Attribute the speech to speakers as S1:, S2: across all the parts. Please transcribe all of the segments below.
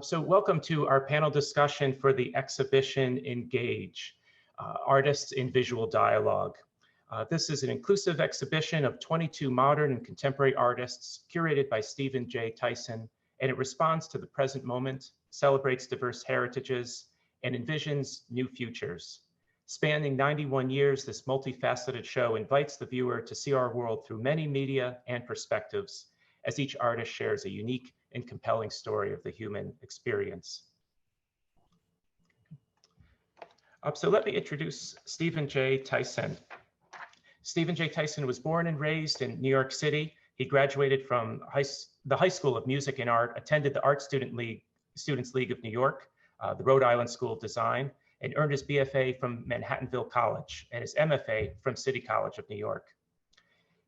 S1: So welcome to our panel discussion for the exhibition Engage, Artists in Visual Dialogue. This is an inclusive exhibition of 22 modern and contemporary artists curated by Stephen J. Tyson, and it responds to the present moment, celebrates diverse heritages, and envisions new futures. Spanning 91 years, this multifaceted show invites the viewer to see our world through many media and perspectives, as each artist shares a unique and compelling story of the human experience. So let me introduce Stephen J. Tyson. Stephen J. Tyson was born and raised in New York City. He graduated from the High School of Music and Art, attended the Art Students League of New York, the Rhode Island School of Design, and earned his BFA from Manhattanville College and his MFA from City College of New York.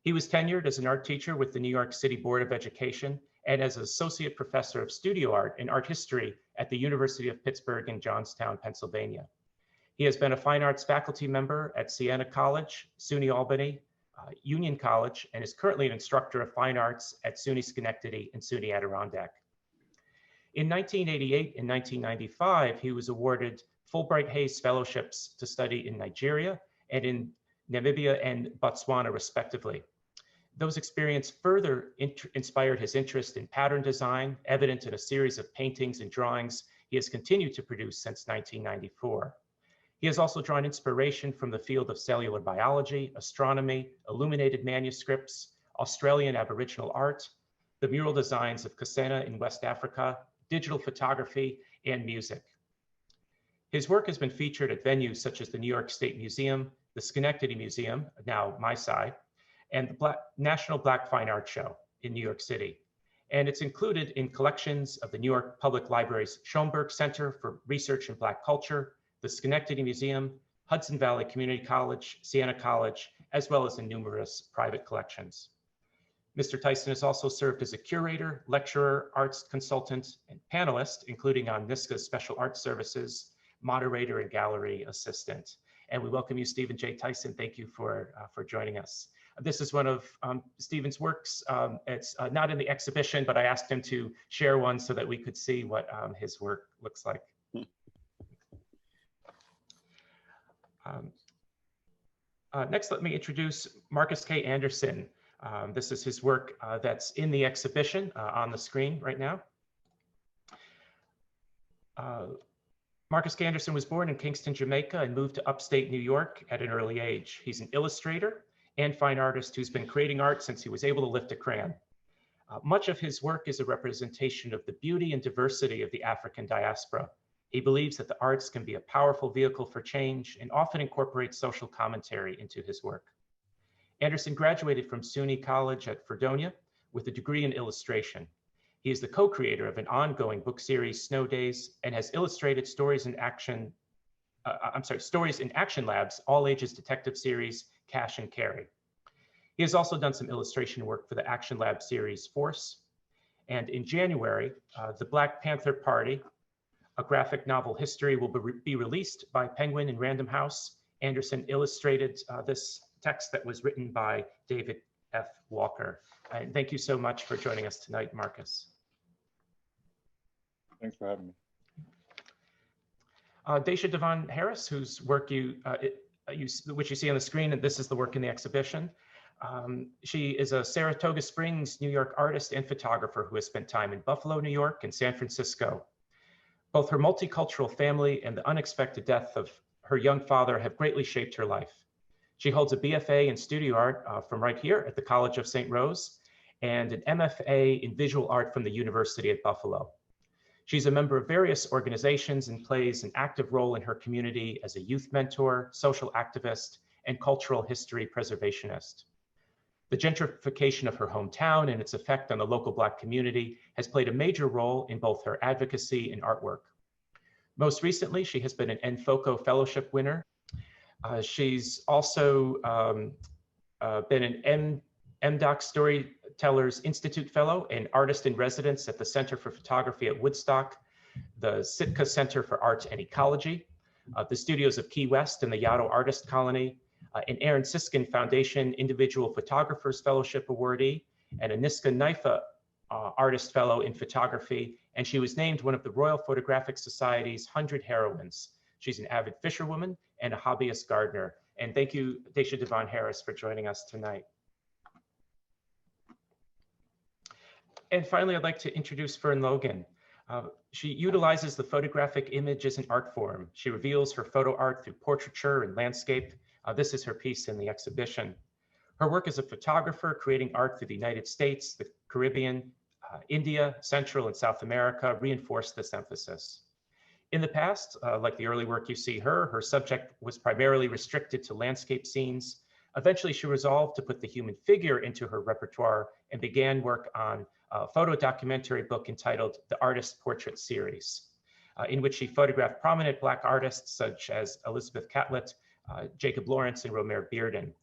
S1: He was tenured as an art teacher with the New York City Board of Education and as associate professor of studio art and art history at the University of Pittsburgh in Johnstown, Pennsylvania. He has been a fine arts faculty member at Siena College, SUNY Albany, Union College, and is currently an instructor of fine arts at SUNY Schenectady and SUNY Adirondack. In 1988 and 1995, he was awarded Fulbright Hays Fellowships to study in Nigeria and in Namibia and Botswana, respectively. Those experiences further inspired his interest in pattern design, evident in a series of paintings and drawings he has continued to produce since 1994. He has also drawn inspiration from the field of cellular biology, astronomy, illuminated manuscripts, Australian Aboriginal art, the mural designs of Kasena in West Africa, digital photography, and music. His work has been featured at venues such as the New York State Museum, the Schenectady Museum, now MySci, and the National Black Fine Art Show in New York City. And it's included in collections of the New York Public Library's Schomburg Center for Research in Black Culture, the Schenectady Museum, Hudson Valley Community College, Siena College, as well as in numerous private collections. Mr. Tyson has also served as a curator, lecturer, arts consultant, and panelist, including on NYSCA's Special Arts Services, moderator and gallery assistant. And we welcome you, Stephen J. Tyson. Thank you for joining us. This is one of Stephen's works. It's not in the exhibition, but I asked him to share one so that we could see what his work looks like. Next, let me introduce Marcus K. Anderson. This is his work that's in the exhibition on the screen right now. Marcus K. Anderson was born in Kingston, Jamaica, and moved to upstate New York at an early age. He's an illustrator and fine artist who's been creating art since he was able to lift a crayon. Much of his work is a representation of the beauty and diversity of the African diaspora. He believes that the arts can be a powerful vehicle for change and often incorporates social commentary into his work. Anderson graduated from SUNY College at Fredonia with a degree in illustration. He is the co-creator of an ongoing book series, Snow Days, and has illustrated Stories in Action Labs, all ages detective series, Cash and Carry. He has also done some illustration work for the Action Lab series, Force. And in January, the Black Panther Party, a graphic novel history, will be released by Penguin and Random House. Anderson illustrated this text that was written by David F. Walker. And thank you so much for joining us tonight, Marcus.
S2: Thanks for having me.
S1: Daesha Devón Harris, whose work which you see on the screen, and this is the work in the exhibition. She is a Saratoga Springs, New York artist and photographer who has spent time in Buffalo, New York, and San Francisco. Both her multicultural family and the unexpected death of her young father have greatly shaped her life. She holds a BFA in studio art from right here at the College of St. Rose and an MFA in visual art from the University at Buffalo. She's a member of various organizations and plays an active role in her community as a youth mentor, social activist, and cultural history preservationist. The gentrification of her hometown and its effect on the local Black community has played a major role in both her advocacy and artwork. Most recently, she has been an NFOCO Fellowship winner. She's also been an MDOC Storytellers Institute Fellow and Artist in Residence at the Center for Photography at Woodstock, the Sitka Center for Art and Ecology, the studios of Key West and the Yaddo Artist Colony, an Aaron Siskin Foundation Individual Photographers Fellowship awardee, and a Niska Naifa Artist Fellow in Photography, and she was named one of the Royal Photographic Society's 100 Heroines. She's an avid fisherwoman and a hobbyist gardener. And thank you, Daesha Devón Harris, for joining us tonight. And finally, I'd like to introduce Fern Logan. She utilizes the photographic image as an art form. She reveals her photo art through portraiture and landscape. This is her piece in the exhibition. Her work as a photographer, creating art through the United States, the Caribbean, India, Central and South America, reinforced this emphasis. In the past, like the early work you see her subject was primarily restricted to landscape scenes. Eventually, she resolved to put the human figure into her repertoire and began work on a photo documentary book entitled The Artist Portrait Series, in which she photographed prominent Black artists such as Elizabeth Catlett, Jacob Lawrence, and Romare Bearden.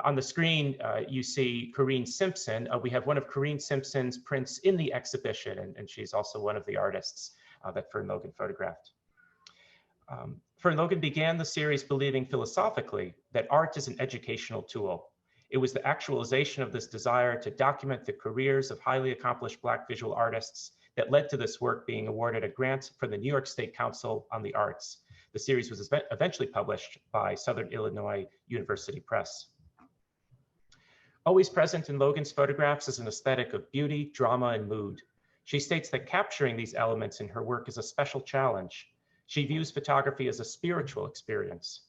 S1: On the screen, you see Corinne Simpson. We have one of Corinne Simpson's prints in the exhibition, and she's also one of the artists that Fern Logan photographed. Fern Logan began the series believing philosophically that art is an educational tool. It was the actualization of this desire to document the careers of highly accomplished Black visual artists that led to this work being awarded a grant from the New York State Council on the Arts. The series was eventually published by Southern Illinois University Press. Always present in Logan's photographs is an aesthetic of beauty, drama, and mood. She states that capturing these elements in her work is a special challenge. She views photography as a spiritual experience.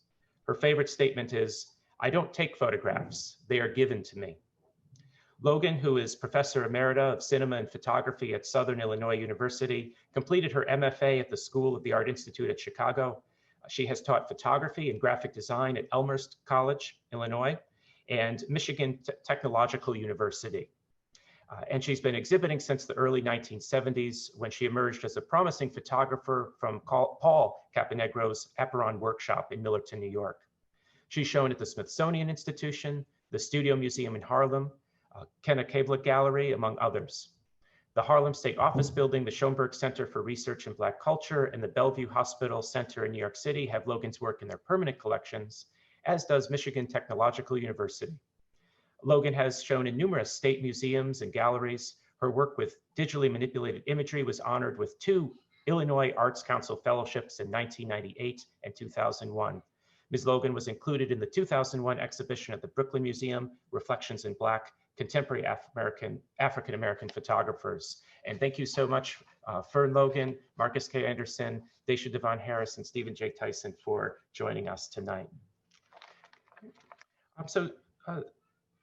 S1: Her favorite statement is, "I don't take photographs, they are given to me." Logan, who is Professor Emerita of Cinema and Photography at Southern Illinois University, completed her MFA at the School of the Art Institute at Chicago. She has taught photography and graphic design at Elmhurst College, Illinois, and Michigan Technological University. And she's been exhibiting since the early 1970s when she emerged as a promising photographer from Paul Caponegro's Apeiron Workshop in Millerton, New York. She's shown at the Smithsonian Institution, the Studio Museum in Harlem, Kenna Kablik Gallery, among others. The Harlem State Office Building, the Schoenberg Center for Research in Black Culture, and the Bellevue Hospital Center in New York City have Logan's work in their permanent collections, as does Michigan Technological University. Logan has shown in numerous state museums and galleries. Her work with digitally manipulated imagery was honored with 2 Illinois Arts Council fellowships in 1998 and 2001. Ms. Logan was included in the 2001 exhibition at the Brooklyn Museum, Reflections in Black, Contemporary African-American Photographers. And thank you so much, Fern Logan, Marcus K. Anderson, Daesha Devón Harris, and Stephen J. Tyson for joining us tonight.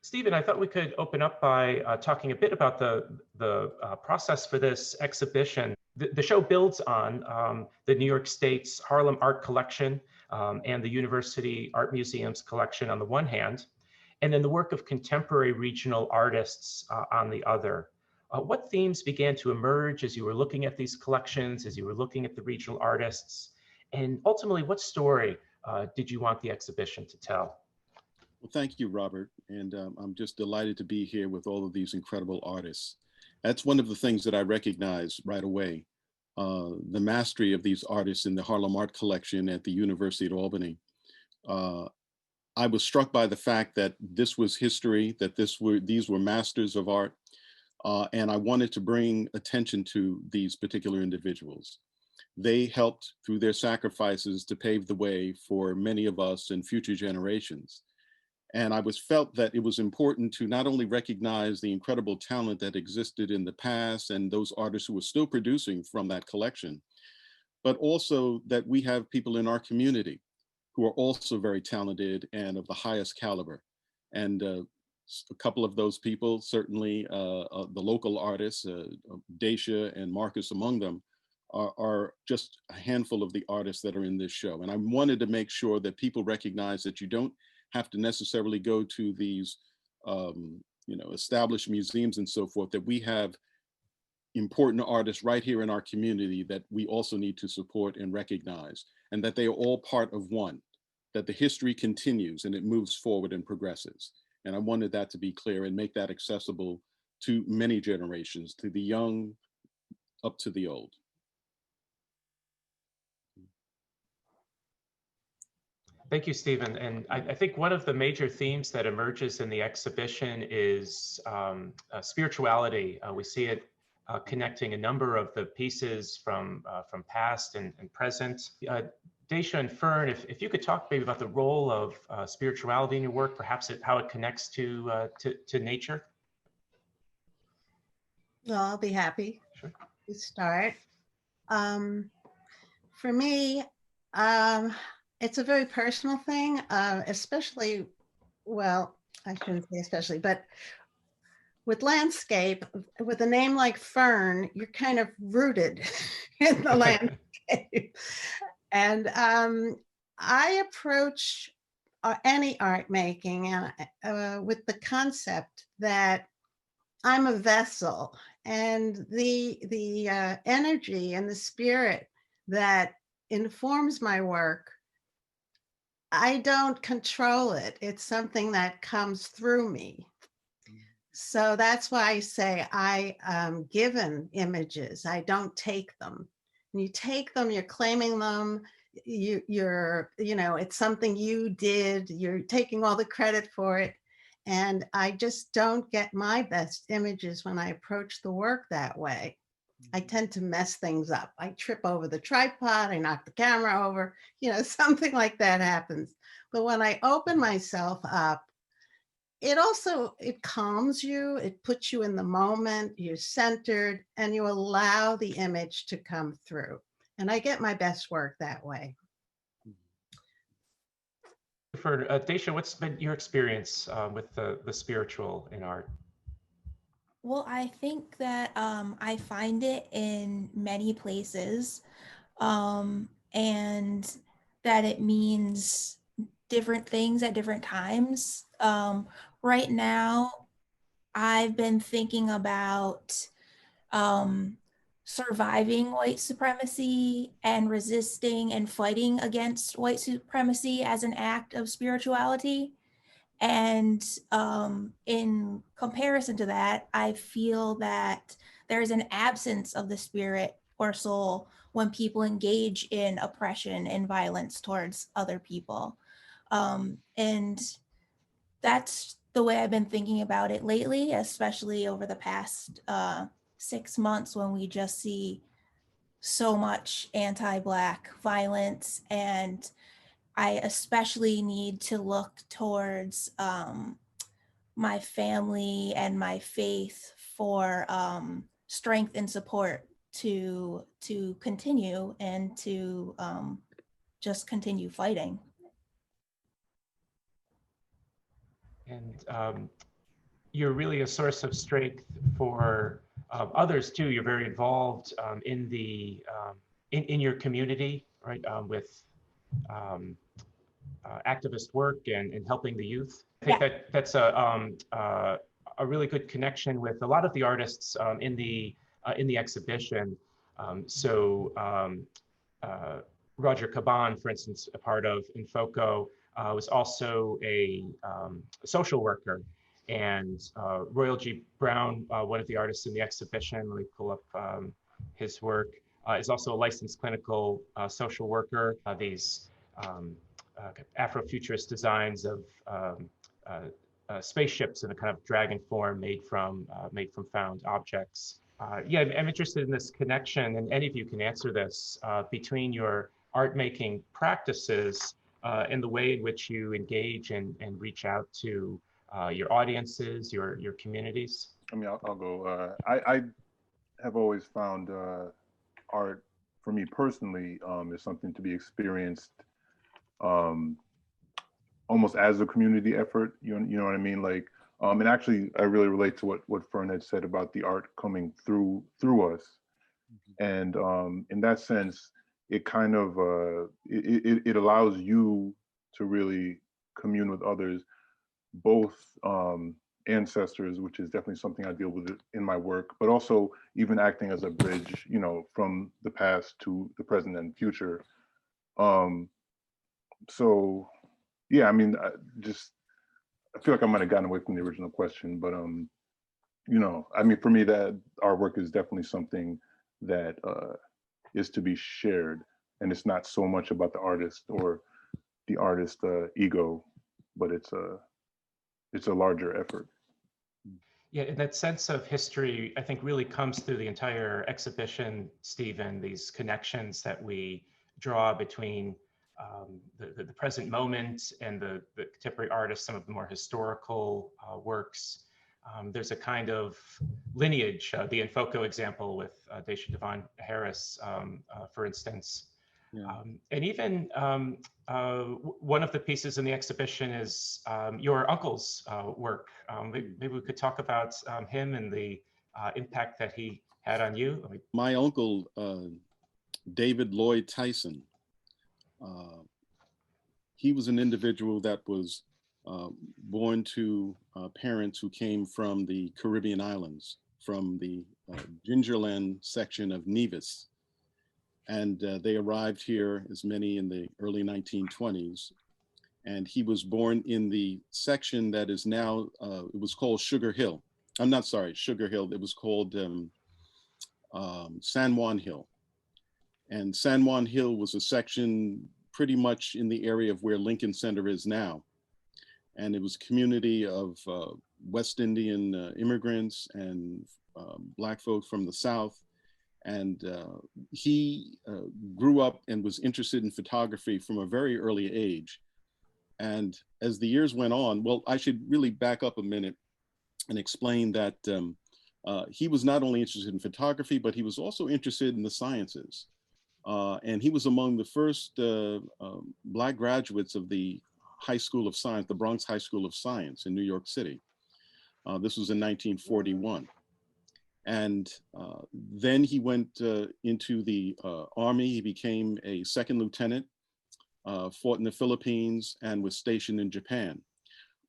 S1: Stephen, I thought we could open up by talking a bit about the process for this exhibition. The show builds on the New York State's Harlem Art Collection and the University Art Museum's collection on the one hand, and then the work of contemporary regional artists on the other. What themes began to emerge as you were looking at these collections, as you were looking at the regional artists, and ultimately, what story did you want the exhibition to tell?
S2: Well, thank you, Robert. And I'm just delighted to be here with all of these incredible artists. That's one of the things that I recognize right away, the mastery of these artists in the Harlem Art Collection at the University of Albany. I was struck by the fact that this was history, that these were masters of art, and I wanted to bring attention to these particular individuals. They helped through their sacrifices to pave the way for many of us and future generations. And I felt that it was important to not only recognize the incredible talent that existed in the past and those artists who were still producing from that collection, but also that we have people in our community who are also very talented and of the highest caliber. And a couple of those people, certainly the local artists, Daesha and Marcus among them, are just a handful of the artists that are in this show. And I wanted to make sure that people recognize that you don't have to necessarily go to these established museums and so forth, that we have important artists right here in our community that we also need to support and recognize, and that they are all part of one, that the history continues and it moves forward and progresses. And I wanted that to be clear and make that accessible to many generations, to the young up to the old.
S1: Thank you, Stephen. And I think one of the major themes that emerges in the exhibition is spirituality. We see it connecting a number of the pieces from past and present. Daesha and Fern, if you could talk maybe about the role of spirituality in your work, perhaps how it connects to nature.
S3: Well, I'll be happy to start. For me, it's a very personal thing, especially, well, I shouldn't say especially, but with landscape, with a name like Fern, you're kind of rooted in the landscape. And I approach any art making with the concept that I'm a vessel, and the energy and the spirit that informs my work, I don't control it. It's something that comes through me. So that's why I say I am given images. I don't take them. When you take them, you're claiming them. You're, it's something you did. You're taking all the credit for it. And I just don't get my best images when I approach the work that way. I tend to mess things up. I trip over the tripod, I knock the camera over, something like that happens. But when I open myself up, it calms you, it puts you in the moment, you're centered, and you allow the image to come through. And I get my best work that way.
S1: For Daesha, what's been your experience with the spiritual in art?
S4: Well, I think that I find it in many places, and that it means different things at different times. Right now, I've been thinking about surviving white supremacy and resisting and fighting against white supremacy as an act of spirituality. And in comparison to that, I feel that there's an absence of the spirit or soul when people engage in oppression and violence towards other people. And that's the way I've been thinking about it lately, especially over the past 6 months, when we just see so much anti-Black violence. And I especially need to look towards my family and my faith for strength and support to continue and to just continue fighting.
S1: And you're really a source of strength for others too. You're very involved in the in your community, right? With activist work and helping the youth. I think that's a really good connection with a lot of the artists in the exhibition. Roger Caban, for instance, a part of Infoco, was also a social worker. And Royal G. Brown, one of the artists in the exhibition, let me pull up his work, is also a licensed clinical social worker. These Afrofuturist designs of spaceships in a kind of dragon form made from found objects. Yeah, I'm interested in this connection, and any of you can answer this, between your art making practices and the way in which you engage and reach out to your audiences, your communities.
S5: I mean, I'll go. I have always found art, for me personally, is something to be experienced almost as a community effort. You know what I mean? Like, and actually, I really relate to what Fern had said about the art coming through us. And in that sense, it kind of it allows you to really commune with others, both ancestors, which is definitely something I deal with in my work, but also even acting as a bridge, from the past to the present and future. So yeah, I mean, I feel like I might have gotten away from the original question, but I mean, for me, that our work is definitely something that is to be shared, and it's not so much about the artist or the artist ego, but it's a larger effort.
S1: Yeah, and that sense of history, I think, really comes through the entire exhibition, Stephen, these connections that we draw between the present moment and the contemporary artists, some of the more historical works. There's a kind of lineage, the Infoco example with Daesha Devón Harris, for instance.
S2: Yeah.
S1: And even one of the pieces in the exhibition is your uncle's work. Maybe we could talk about him and the impact that he had on you.
S2: My uncle, David Lloyd Tyson, he was an individual that was born to parents who came from the Caribbean islands, from the Gingerland section of Nevis. And they arrived here, as many in the early 1920s. And he was born in the section that is now, it was called Sugar Hill. I'm not sorry, Sugar Hill. It was called San Juan Hill. And San Juan Hill was a section pretty much in the area of where Lincoln Center is now. And it was a community of West Indian immigrants and Black folk from the South. And he grew up and was interested in photography from a very early age. And as the years went on, well, I should really back up a minute and explain that he was not only interested in photography, but he was also interested in the sciences. And he was among the first Black graduates of the High School of Science, the Bronx High School of Science in New York City. This was in 1941. And then he went into the Army. He became a second lieutenant, fought in the Philippines, and was stationed in Japan.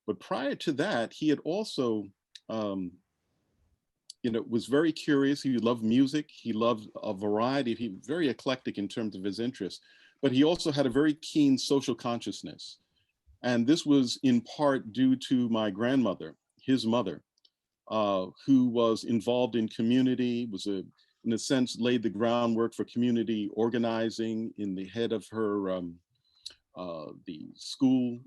S2: But prior to that, he had also, was very curious. He loved music. He loved a variety. He was very eclectic in terms of his interests, but he also had a very keen social consciousness. And this was in part due to my grandmother, his mother, who was involved in community, was in a sense, laid the groundwork for community organizing in the head of her, the school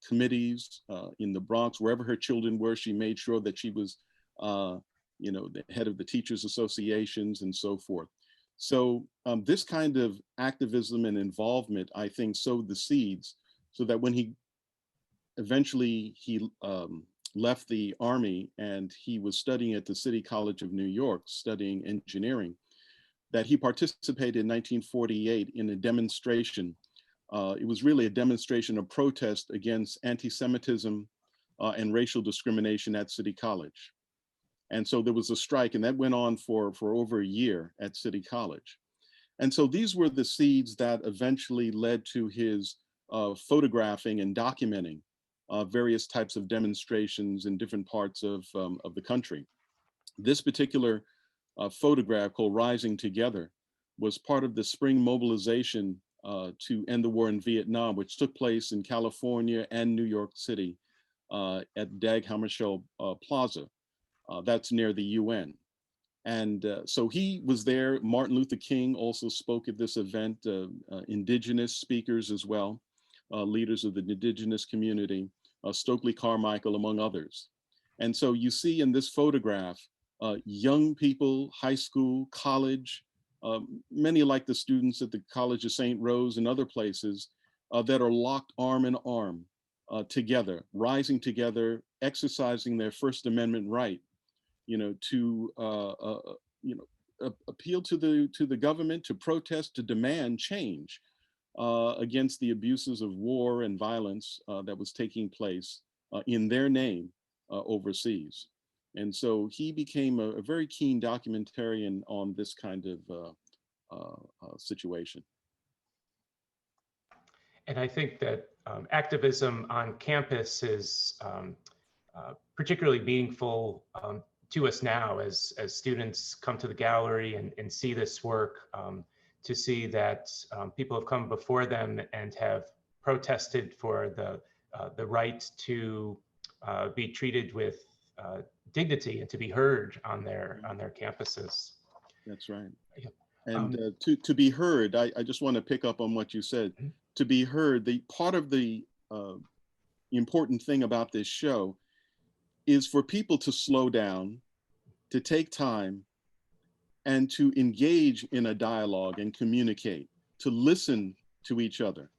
S2: committees in the Bronx, wherever her children were. She made sure that she was, the head of the teachers associations and so forth. So this kind of activism and involvement, I think, sowed the seeds so that when he eventually left the Army and he was studying at the City College of New York, studying engineering, that he participated in 1948 in a demonstration. It was really a demonstration of protest against anti-Semitism and racial discrimination at City College. And so there was a strike, and that went on for over a year at City College. And so these were the seeds that eventually led to his photographing and documenting various types of demonstrations in different parts of the country. This particular photograph, called Rising Together, was part of the spring mobilization to end the war in Vietnam, which took place in California and New York City at Dag Hammarskjöld Plaza. That's near the UN. And so he was there. Martin Luther King also spoke at this event, indigenous speakers as well, leaders of the indigenous community, Stokely Carmichael, among others. And so you see in this photograph, young people, high school, college, many like the students at the College of St. Rose and other places that are locked arm in arm together, rising together, exercising their First Amendment right, to appeal to the government, to protest, to demand change against the abuses of war and violence that was taking place in their name overseas. And so he became a very keen documentarian on this kind of situation.
S1: And I think that activism on campus is particularly meaningful to us now as students come to the gallery and see this work, to see that people have come before them and have protested for the right to be treated with dignity and to be heard on their campuses.
S2: That's right.
S1: Yeah.
S2: And to be heard, I just want to pick up on what you said. to be heard. The part of the important thing about this show is for people to slow down, to take time, and to engage in a dialogue and communicate, to listen to each other,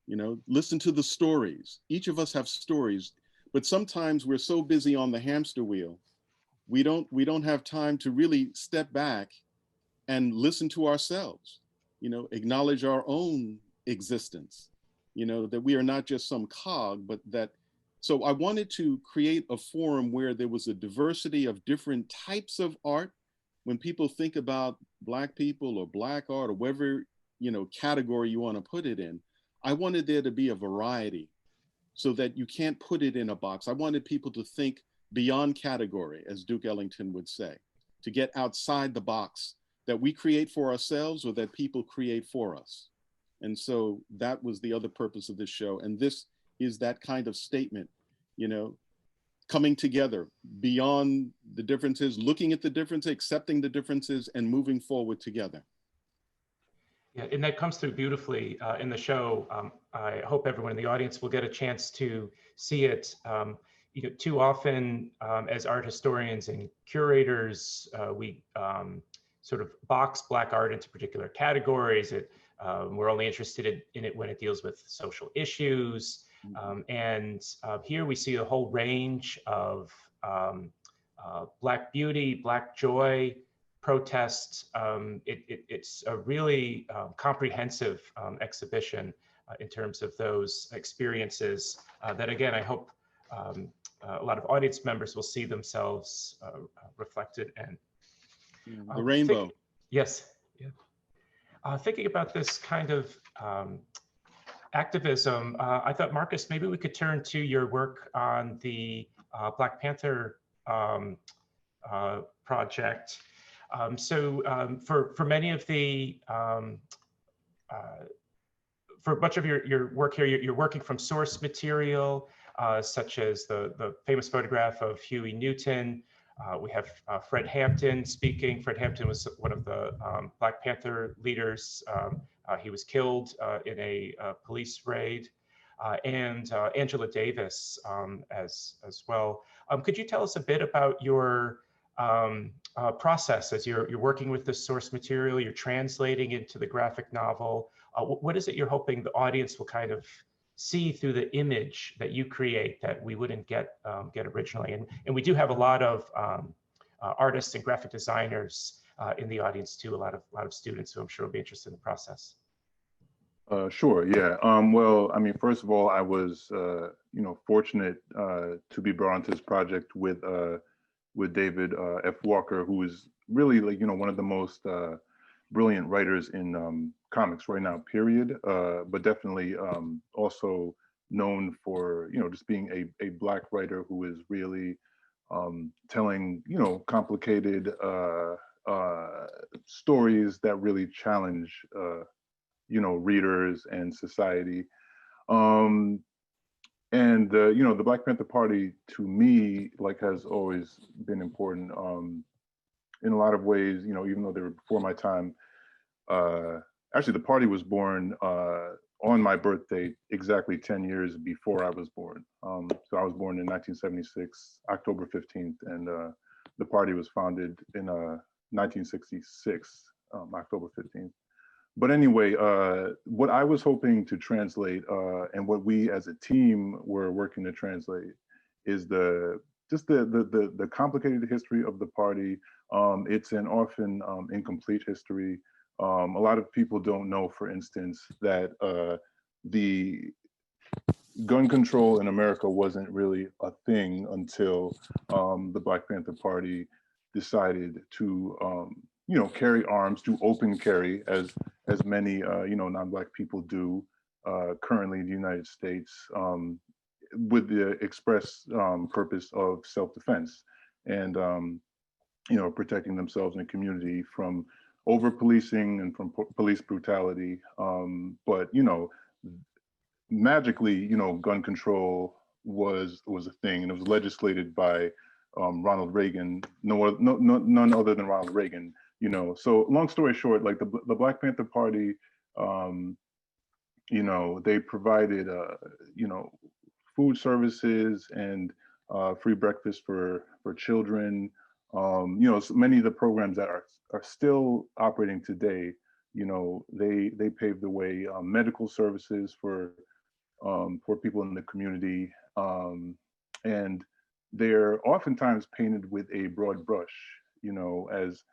S2: you know, listen to the stories. Each of us have stories, but sometimes we're so busy on the hamster wheel, we don't have time to really step back and listen to ourselves, you know, acknowledge our own existence, you know, that we are not just some cog, but that. So I wanted to create a forum where there was a diversity of different types of art. When people think about Black people or Black art or whatever, you know, category you want to put it in, I wanted there to be a variety so that you can't put it in a box. I wanted people to think beyond category, as Duke Ellington would say, to get outside the box that we create for ourselves or that people create for us. And so that was the other purpose of this show. And this is that kind of statement, you know, coming together beyond the differences, looking at the differences, accepting the differences, and moving forward together.
S1: Yeah, and that comes through beautifully in the show. I hope everyone in the audience will get a chance to see it. You know, too often as art historians and curators, we sort of box Black art into particular categories. We're only interested in it when it deals with social issues. And here we see a whole range of Black beauty, Black joy, protests. It's a really comprehensive exhibition in terms of those experiences that, again, I hope a lot of audience members will see themselves reflected in.
S2: The rainbow.
S1: Yes. Yeah. Thinking about this kind of activism, I thought, Marcus, maybe we could turn to your work on the Black Panther project. For many of the, for much of your work here, you're working from source material, such as the famous photograph of Huey Newton. We have Fred Hampton speaking. Fred Hampton was one of the Black Panther leaders. He was killed in a police raid. And Angela Davis as well. Could you tell us a bit about your process as you're working with this source material, you're translating into the graphic novel? What is it you're hoping the audience will kind of see through the image that you create that we wouldn't get originally? And we do have a lot of artists and graphic designers in the audience too, a lot of students who I'm sure will be interested in the process.
S5: Sure, yeah. Well, I mean, first of all, I was, you know, fortunate to be brought onto this project with David F. Walker, who is really, like, you know, one of the most brilliant writers in comics right now, period. But definitely also known for, you know, just being a Black writer who is really telling, you know, complicated stories that really challenge you know, readers and society. And you know, the Black Panther Party to me, like, has always been important in a lot of ways, you know, even though they were before my time. Actually, the party was born on my birthday, exactly 10 years before I was born. So I was born in 1976, October 15th, and the party was founded in 1966, October 15th. But anyway, what I was hoping to translate and what we as a team were working to translate is the complicated history of the party. It's an often incomplete history. A lot of people don't know, for instance, that the gun control in America wasn't really a thing until the Black Panther Party decided to you know, carry arms, to open carry, as many you know, non-Black people do currently in the United States, with the express purpose of self-defense and you know, protecting themselves and the community from over-policing and from police brutality. But you know, magically, you know, gun control was a thing, and it was legislated by Ronald Reagan, none other than Ronald Reagan. You know, so long story short, like the Black Panther Party you know, they provided, you know, food services and free breakfast for children. You know, so many of the programs that are still operating today, you know, they paved the way. Medical services for people in the community, and they're oftentimes painted with a broad brush, you know, as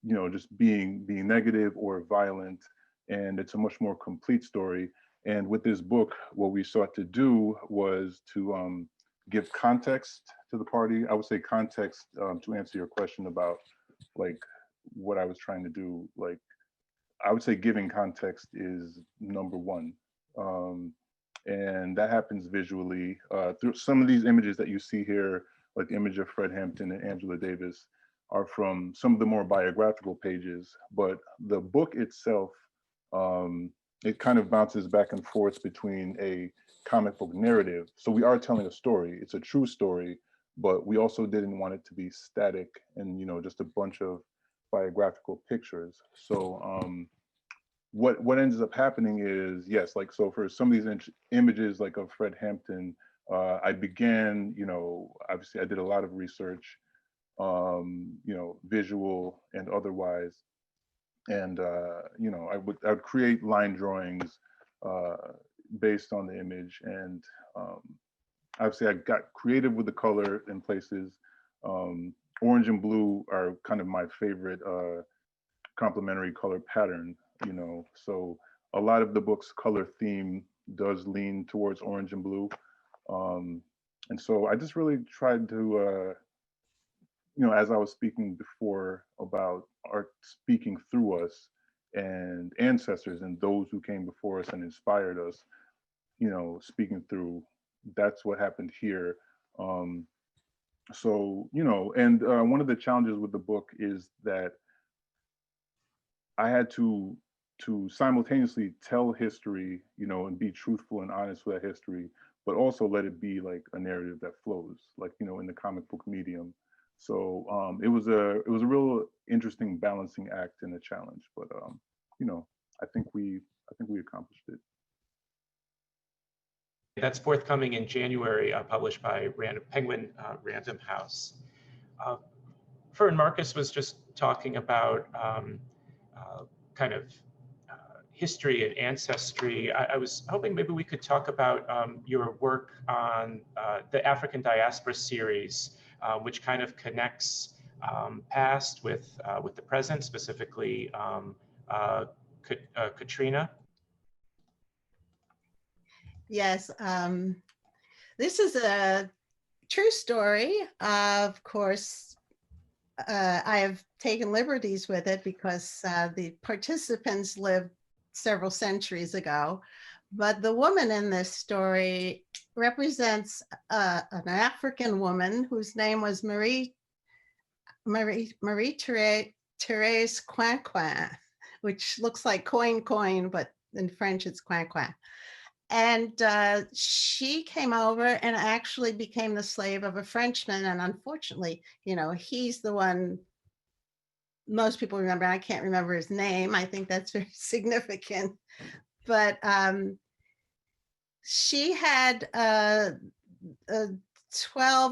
S5: you know, just being negative or violent, and it's a much more complete story. And with this book, what we sought to do was to give context to the party. I would say context, to answer your question about like what I was trying to do. Like, I would say giving context is number one. Um, and that happens visually through some of these images that you see here, like the image of Fred Hampton and Angela Davis, are from some of the more biographical pages. But the book itself, it kind of bounces back and forth between a comic book narrative. So we are telling a story, it's a true story, but we also didn't want it to be static and, you know, just a bunch of biographical pictures. So what ends up happening is, yes, like, so for some of these images like of Fred Hampton, I began, you know, obviously I did a lot of research, you know, visual and otherwise. And, you know, I would create line drawings based on the image. And obviously I got creative with the color in places. Orange and blue are kind of my favorite complementary color pattern, you know. So a lot of the book's color theme does lean towards orange and blue. And so I just really tried to, you know, as I was speaking before about art speaking through us and ancestors and those who came before us and inspired us, you know, speaking through, that's what happened here. So, you know, and one of the challenges with the book is that I had to simultaneously tell history, you know, and be truthful and honest with that history, but also let it be like a narrative that flows, like, you know, in the comic book medium. So it was a real interesting balancing act and a challenge, but you know, I think we accomplished it.
S1: That's forthcoming in January, published by Penguin Random House. Fern, Marcus was just talking about kind of history and ancestry. I was hoping maybe we could talk about your work on the African Diaspora series, which kind of connects past with the present, specifically Katrina.
S3: Yes, this is a true story. Of course, I have taken liberties with it because the participants lived several centuries ago. But the woman in this story represents an African woman whose name was Marie Therese Coin, which looks like coin, but in French it's Coin. And she came over and actually became the slave of a Frenchman. And unfortunately, you know, he's the one most people remember. I can't remember his name. I think that's very significant. But she had 12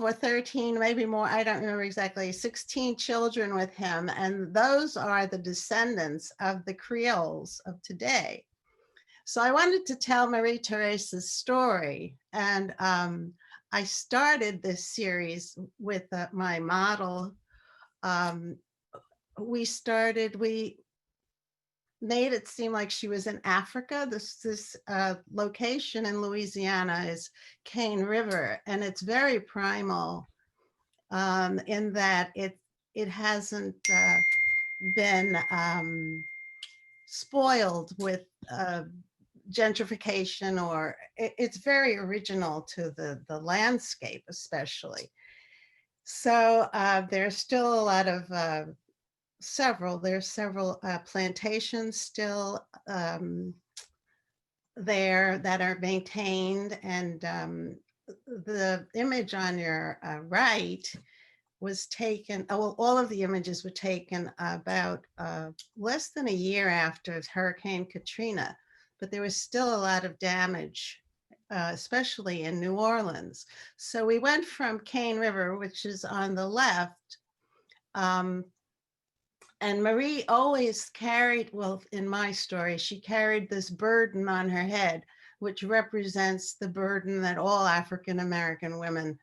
S3: or 13, maybe more, I don't remember exactly, 16 children with him. And those are the descendants of the Creoles of today. So I wanted to tell Marie Therese's story. And I started this series with my model. We made it seem like she was in Africa. This location in Louisiana is Cane River, and it's very primal in that it hasn't been spoiled with gentrification, or it's very original to the landscape, especially. So there's still a lot of there's several plantations still there that are maintained, and the image on your right was taken, well, all of the images were taken about less than a year after Hurricane Katrina. but there was still a lot of damage, especially in New Orleans. So we went from Cane River, which is on the left, and Marie always carried, well, in my story, she carried this burden on her head, which represents the burden that all African-American women,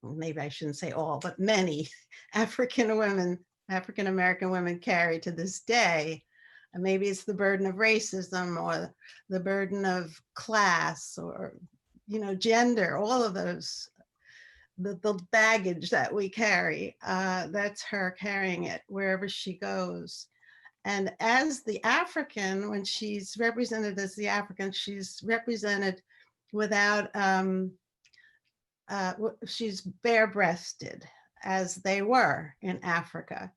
S3: maybe I shouldn't say all, but many African-American women carry to this day. And maybe it's the burden of racism or the burden of class or, gender, all of those, the baggage that we carry, that's her carrying it wherever she goes. And as the African, when she's represented as the African, she's represented without, she's bare-breasted, as they were in Africa.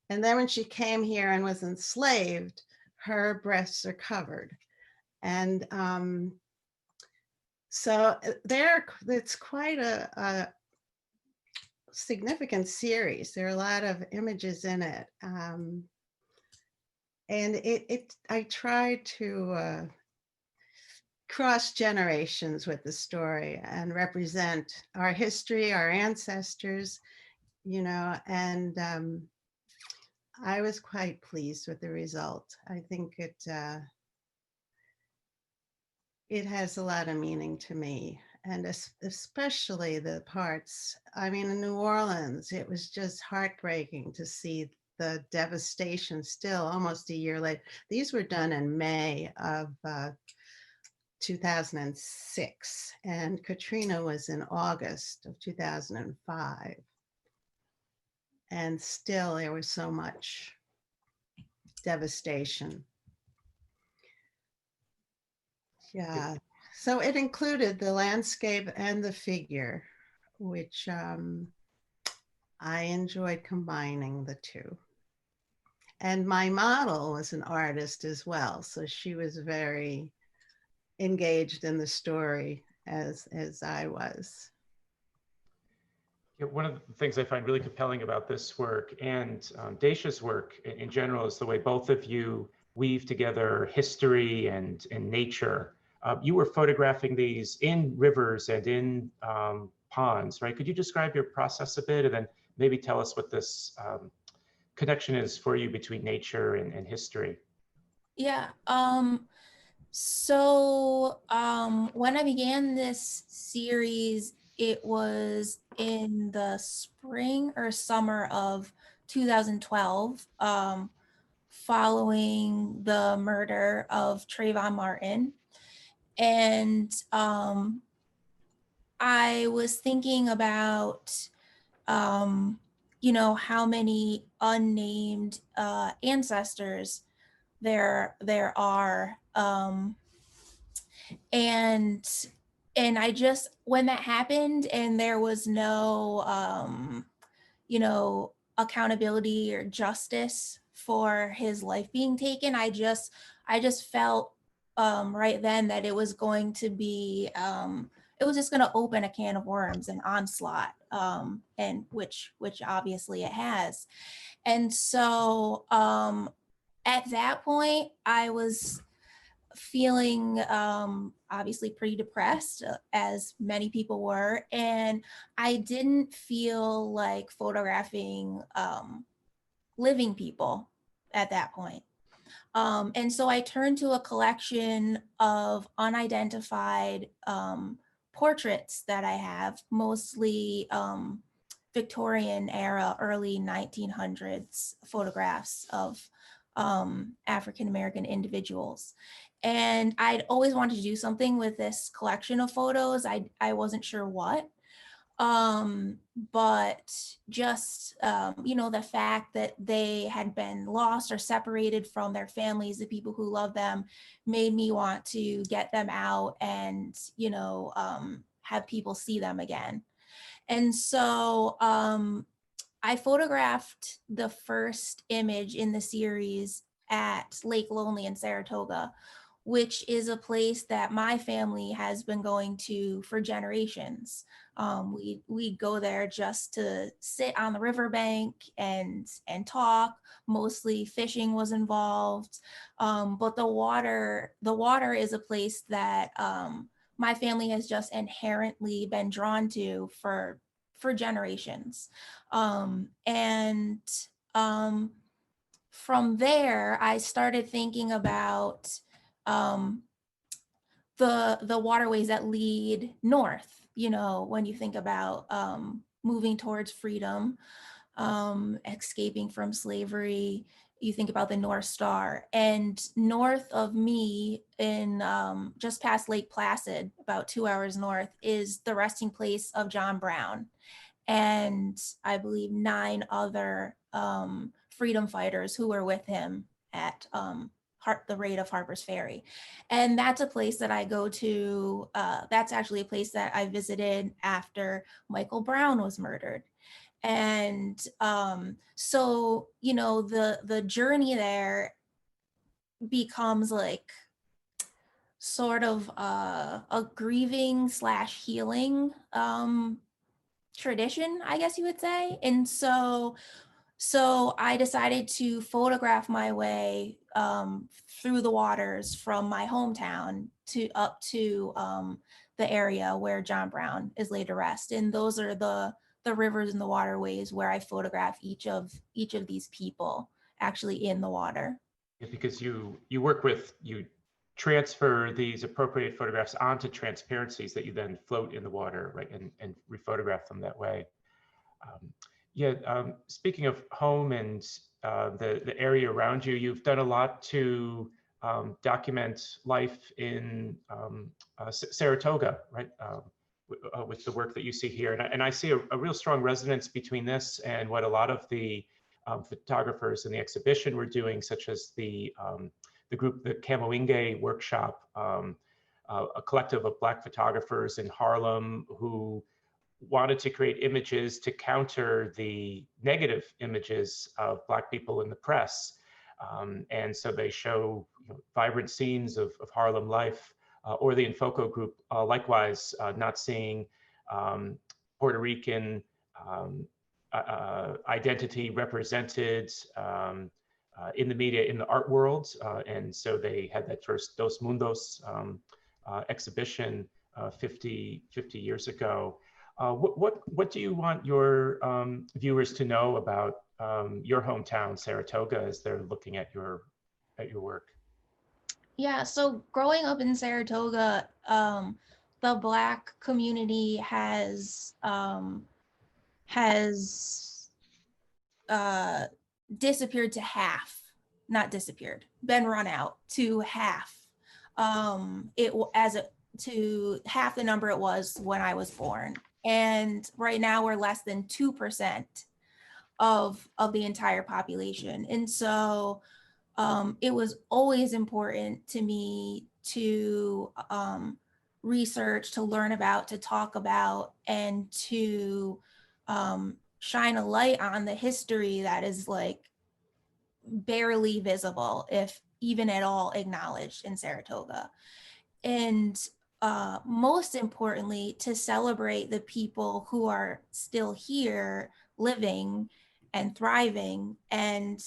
S3: And then when she came here and was enslaved, her breasts are covered. And so it's quite a significant series. There are a lot of images in it. And I tried to cross generations with the story and represent our history, our ancestors, and I was quite pleased with the result. I think it has a lot of meaning to me, and especially the parts, I mean, in New Orleans, it was just heartbreaking to see the devastation still almost a year later. These were done in May of 2006, and Katrina was in August of 2005. And still there was so much devastation. Yeah, so it included the landscape and the figure, which I enjoyed combining the two. And my model was an artist as well, so she was very engaged in the story as I was.
S1: Yeah, one of the things I find really compelling about this work and Daesha's work in general is the way both of you weave together history and nature. You were photographing these in rivers and in ponds, right? Could you describe your process a bit and then maybe tell us what this connection is for you between nature and history?
S4: Yeah. So when I began this series, it was in the spring or summer of 2012, following the murder of Trayvon Martin. And I was thinking about, how many unnamed ancestors there are. And I just, when that happened and there was no, accountability or justice for his life being taken, I just felt right then that it was going to be, it was just going to open a can of worms, an onslaught, and which obviously it has. And so at that point, I was feeling obviously pretty depressed, as many people were, and I didn't feel like photographing living people at that point. And so I turned to a collection of unidentified portraits that I have, mostly Victorian era, early 1900s photographs of African-American individuals. And I'd always wanted to do something with this collection of photos. I wasn't sure what, but just, the fact that they had been lost or separated from their families, the people who love them, made me want to get them out and, have people see them again. And so I photographed the first image in the series at Lake Lonely in Saratoga, which is a place that my family has been going to for generations. We go there just to sit on the riverbank and talk. Mostly fishing was involved, but the water is a place that my family has just inherently been drawn to for generations. And from there, I started thinking about the waterways that lead north. You know, when you think about moving towards freedom, escaping from slavery, you think about the North Star. And north of me, in just past Lake Placid, about 2 hours north, is the resting place of John Brown, and I believe 9 other freedom fighters who were with him at the raid of Harper's Ferry. And that's a place that I go to. That's actually a place that I visited after Michael Brown was murdered. And so, you know, the journey there becomes like sort of a grieving / healing tradition, I guess you would say. And so I decided to photograph my way through the waters from my hometown to up to the area where John Brown is laid to rest. And those are the rivers and the waterways where I photograph each of these people actually in the water.
S1: Yeah, because you transfer these appropriate photographs onto transparencies that you then float in the water, right, and rephotograph them that way. Speaking of home and the area around you, you've done a lot to document life in Saratoga, right? With the work that you see here, and I see a real strong resonance between this and what a lot of the photographers in the exhibition were doing, such as the group, the Camoinge Workshop, a collective of Black photographers in Harlem who wanted to create images to counter the negative images of Black people in the press. And so they show, you know, vibrant scenes of Harlem life, or the Infoco group, likewise, not seeing Puerto Rican identity represented in the media, in the art world. And so they had that first Dos Mundos exhibition 50 years ago. What do you want your viewers to know about your hometown, Saratoga, as they're looking at your work?
S4: Yeah, so growing up in Saratoga, the Black community has disappeared to half, not disappeared, been run out to half. To half the number it was when I was born. And right now we're less than 2% of the entire population. And so it was always important to me to research, to learn about, to talk about, and to shine a light on the history that is like barely visible, if even at all acknowledged, in Saratoga. And most importantly, to celebrate the people who are still here, living and thriving. And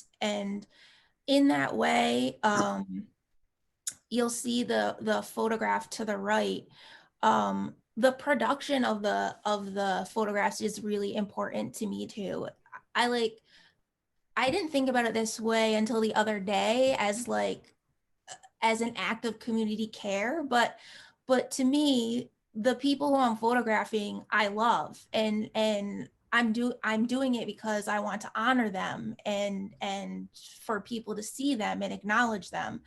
S4: in that way, you'll see the photograph to the right. The production of the photographs is really important to me too. I didn't think about it this way until the other day as an act of community care, but to me, the people who I'm photographing, I love, and I'm doing it because I want to honor them and for people to see them and acknowledge them,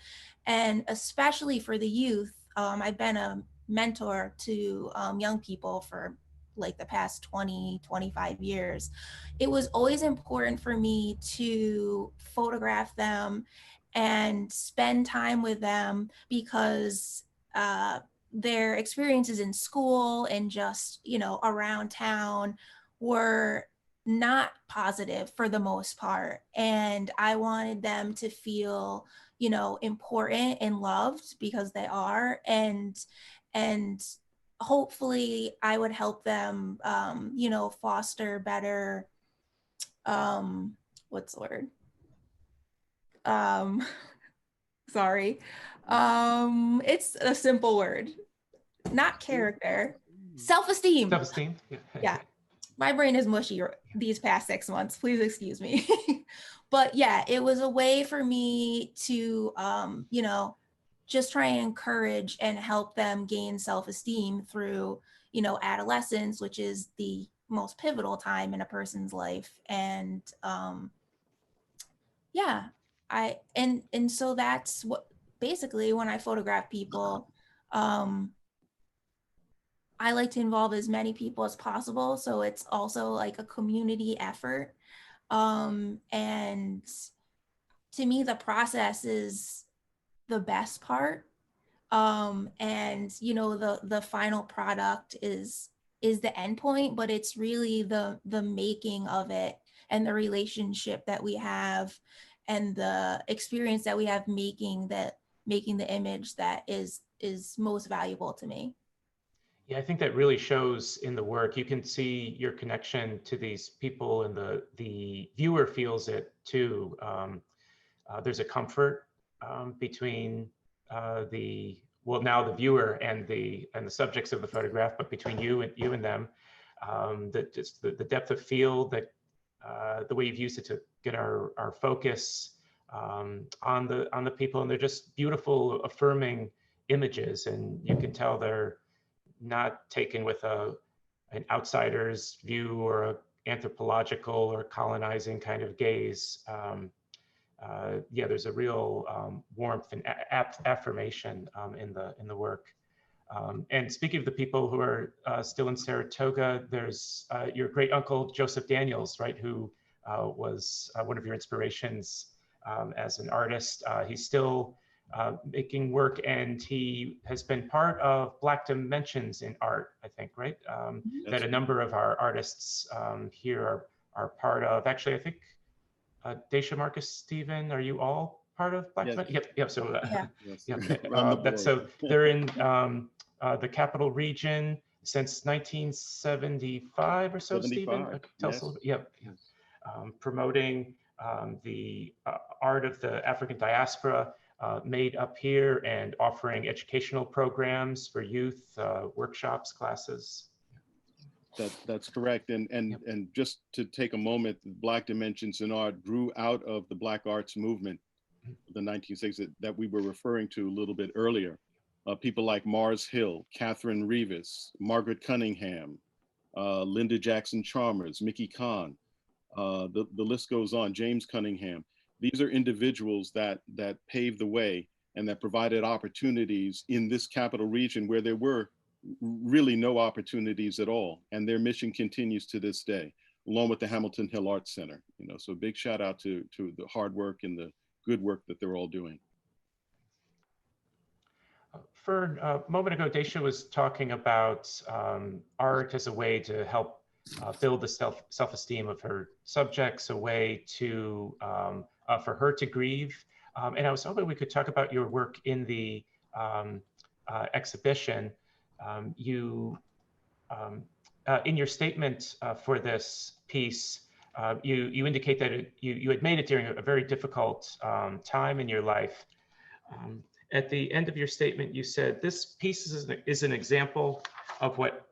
S4: and especially for the youth. I've been a mentor to young people for like the past 25 years. It was always important for me to photograph them and spend time with them because their experiences in school and just, you know, around town were not positive for the most part. And I wanted them to feel, you know, important and loved, because they are. And hopefully I would help them, you know, foster better, what's the word? Sorry. It's a simple word, not character, self-esteem.
S1: Self-esteem.
S4: Yeah. My brain is mushy these past 6 months. Please excuse me. But yeah, it was a way for me to, you know, just try and encourage and help them gain self-esteem through, you know, adolescence, which is the most pivotal time in a person's life. And yeah, and so that's what, basically, when I photograph people, I like to involve as many people as possible. So it's also like a community effort. And to me, the process is the best part. And you know, the final product is the end point, but it's really the making of it, and the relationship that we have, and the experience that we have making the image that is most valuable to me.
S1: Yeah, I think that really shows in the work. You can see your connection to these people, and the viewer feels it too. There's a comfort between now the viewer and the subjects of the photograph, but between you and them, that just the depth of field, that the way you've used it to get our focus on the people, and they're just beautiful, affirming images, and you can tell they're not taken with an outsider's view or a anthropological or colonizing kind of gaze. Yeah, there's a real warmth and affirmation in the work. And speaking of the people who are still in Saratoga, there's your great uncle Joseph Daniels, right, who was one of your inspirations as an artist. He's still making work, and he has been part of Black Dimensions in Art, I think, right? That a number of our artists here are part of. Actually, I think Daesha, Marcus, Stephen, are you all part of Black Dimensions? Yep. So so they're in the Capital Region since 1975 or so. Stephen, tell us a little bit. Yep. Promoting the art of the African diaspora made up here, and offering educational programs for youth, workshops, classes.
S2: That's correct. And just to take a moment, Black Dimensions in Art grew out of the Black arts movement of the 1960s that we were referring to a little bit earlier. People like Mars Hill, Catherine Revis, Margaret Cunningham, Linda Jackson Chalmers, Mickey Kahn, the list goes on, James Cunningham. These are individuals that paved the way and that provided opportunities in this capital region where there were really no opportunities at all. And their mission continues to this day, along with the Hamilton Hill Arts Center. You know, so big shout out to the hard work and the good work that they're all doing.
S1: Fern, a moment ago, Daesha was talking about art as a way to help build the self-esteem of her subjects, a way to for her to grieve. And I was hoping we could talk about your work in the exhibition. You, in your statement for this piece, you indicate that you had made it during a very difficult time in your life. At the end of your statement, you said, this piece is an example of what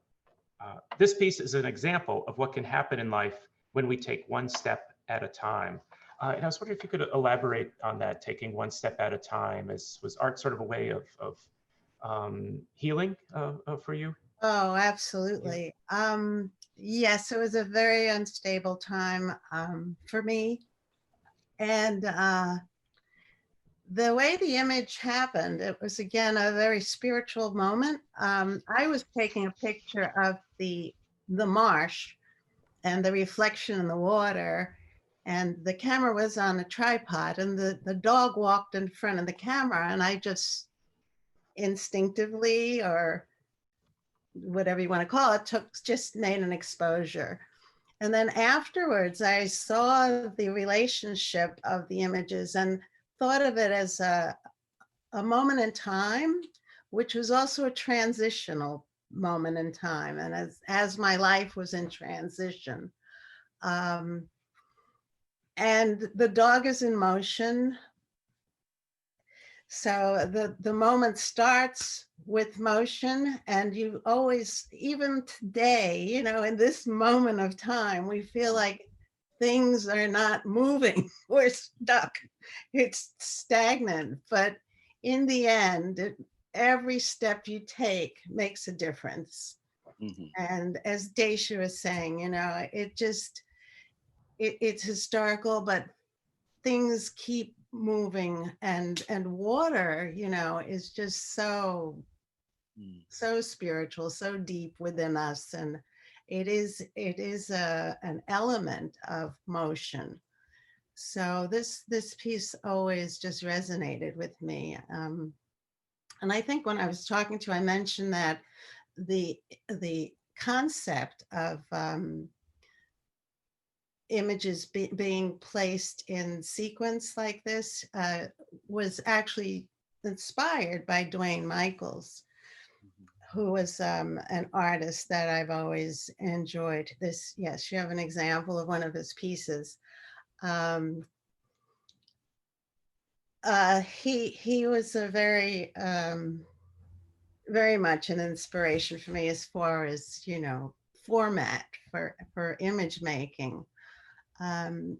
S1: can happen in life when we take one step at a time. And I was wondering if you could elaborate on that, taking one step at a time. Was art sort of a way of healing for you?
S3: Oh, absolutely. Yeah. Yes, it was a very unstable time for me. And the way the image happened, it was, again, a very spiritual moment. I was taking a picture of the marsh and the reflection in the water, and the camera was on a tripod, and the dog walked in front of the camera, and I just instinctively, or whatever you want to call it, just made an exposure. And then afterwards, I saw the relationship of the images and thought of it as a moment in time, which was also a transitional moment in time. And as my life was in transition, and the dog is in motion. So the moment starts with motion, and you always, even today, you know, in this moment of time, we feel like things are not moving. We're stuck. It's stagnant. But in the end, every step you take makes a difference. And as Daesha was saying, you know, it's historical, but things keep moving, and water, you know, is just so spiritual, so deep within us, and it is an element of motion. So this piece always just resonated with me, and I think when I was talking to you, I mentioned that the concept of images being placed in sequence like this was actually inspired by Dwayne Michaels, who was an artist that I've always enjoyed. This, yes, you have an example of one of his pieces. He was a very much an inspiration for me as far as, you know, format for image making. And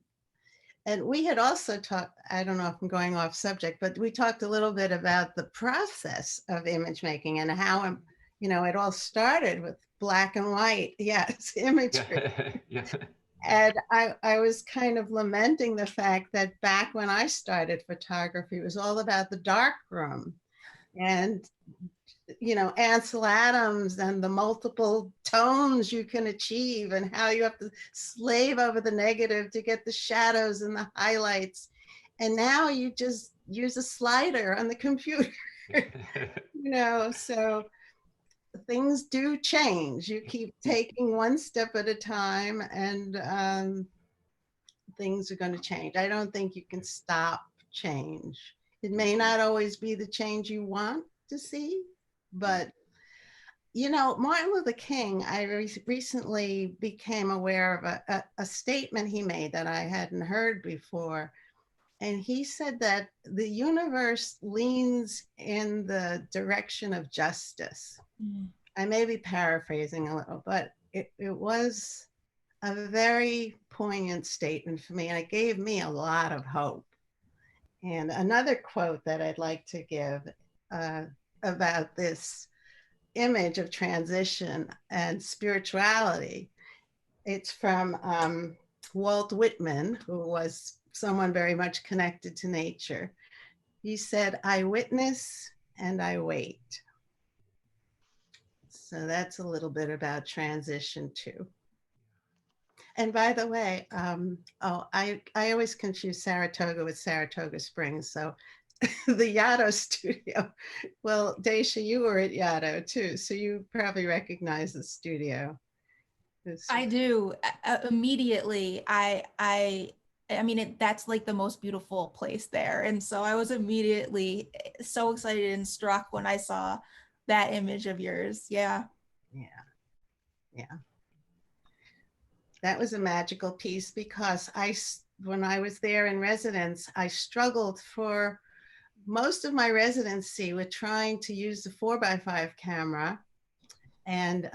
S3: we had also talked, I don't know if I'm going off subject, but we talked a little bit about the process of image making and how, you know, it all started with black and white, yes, imagery.
S1: Yeah.
S3: And I was kind of lamenting the fact that back when I started photography, it was all about the dark room and, you know, Ansel Adams and the multiple tones you can achieve and how you have to slave over the negative to get the shadows and the highlights. And now you just use a slider on the computer, you know, so things do change. You keep taking one step at a time, and things are going to change. I don't think you can stop change. It may not always be the change you want to see, but you know, Martin Luther King, I recently became aware of a statement he made that I hadn't heard before. And he said that the universe leans in the direction of justice. I may be paraphrasing a little, but it was a very poignant statement for me, and it gave me a lot of hope. And another quote that I'd like to give about this image of transition and spirituality, it's from Walt Whitman, who was someone very much connected to nature. He said, "I witness and I wait." So that's a little bit about transition too. And by the way, I always confuse Saratoga with Saratoga Springs. So the Yaddo studio, well, Daesha, you were at Yaddo too, so you probably recognize the studio.
S4: I do. Immediately. I mean, that's like the most beautiful place there. And so I was immediately so excited and struck when I saw that image of yours. Yeah.
S3: Yeah. That was a magical piece because when I was there in residence, I struggled for most of my residency with trying to use the 4x5 camera and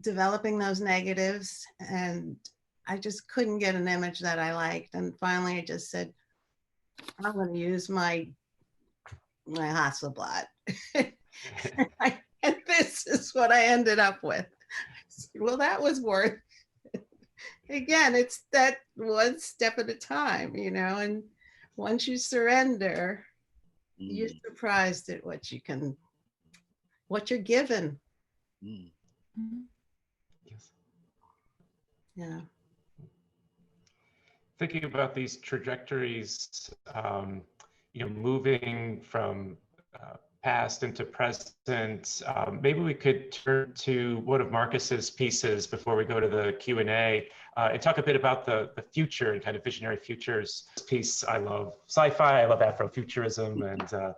S3: developing those negatives. And I just couldn't get an image that I liked. And finally I just said, I'm going to use my Hasselblad. And this is what I ended up with. Well, that was worth it. Again, it's that one step at a time, you know, and once you surrender, you're surprised at what you're given.
S1: Yes.
S3: Yeah.
S1: Thinking about these trajectories, you know, moving from past into present. Maybe we could turn to one of Marcus's pieces before we go to the Q&A and talk a bit about the future and kind of visionary futures. This piece, I love sci-fi, I love Afrofuturism, and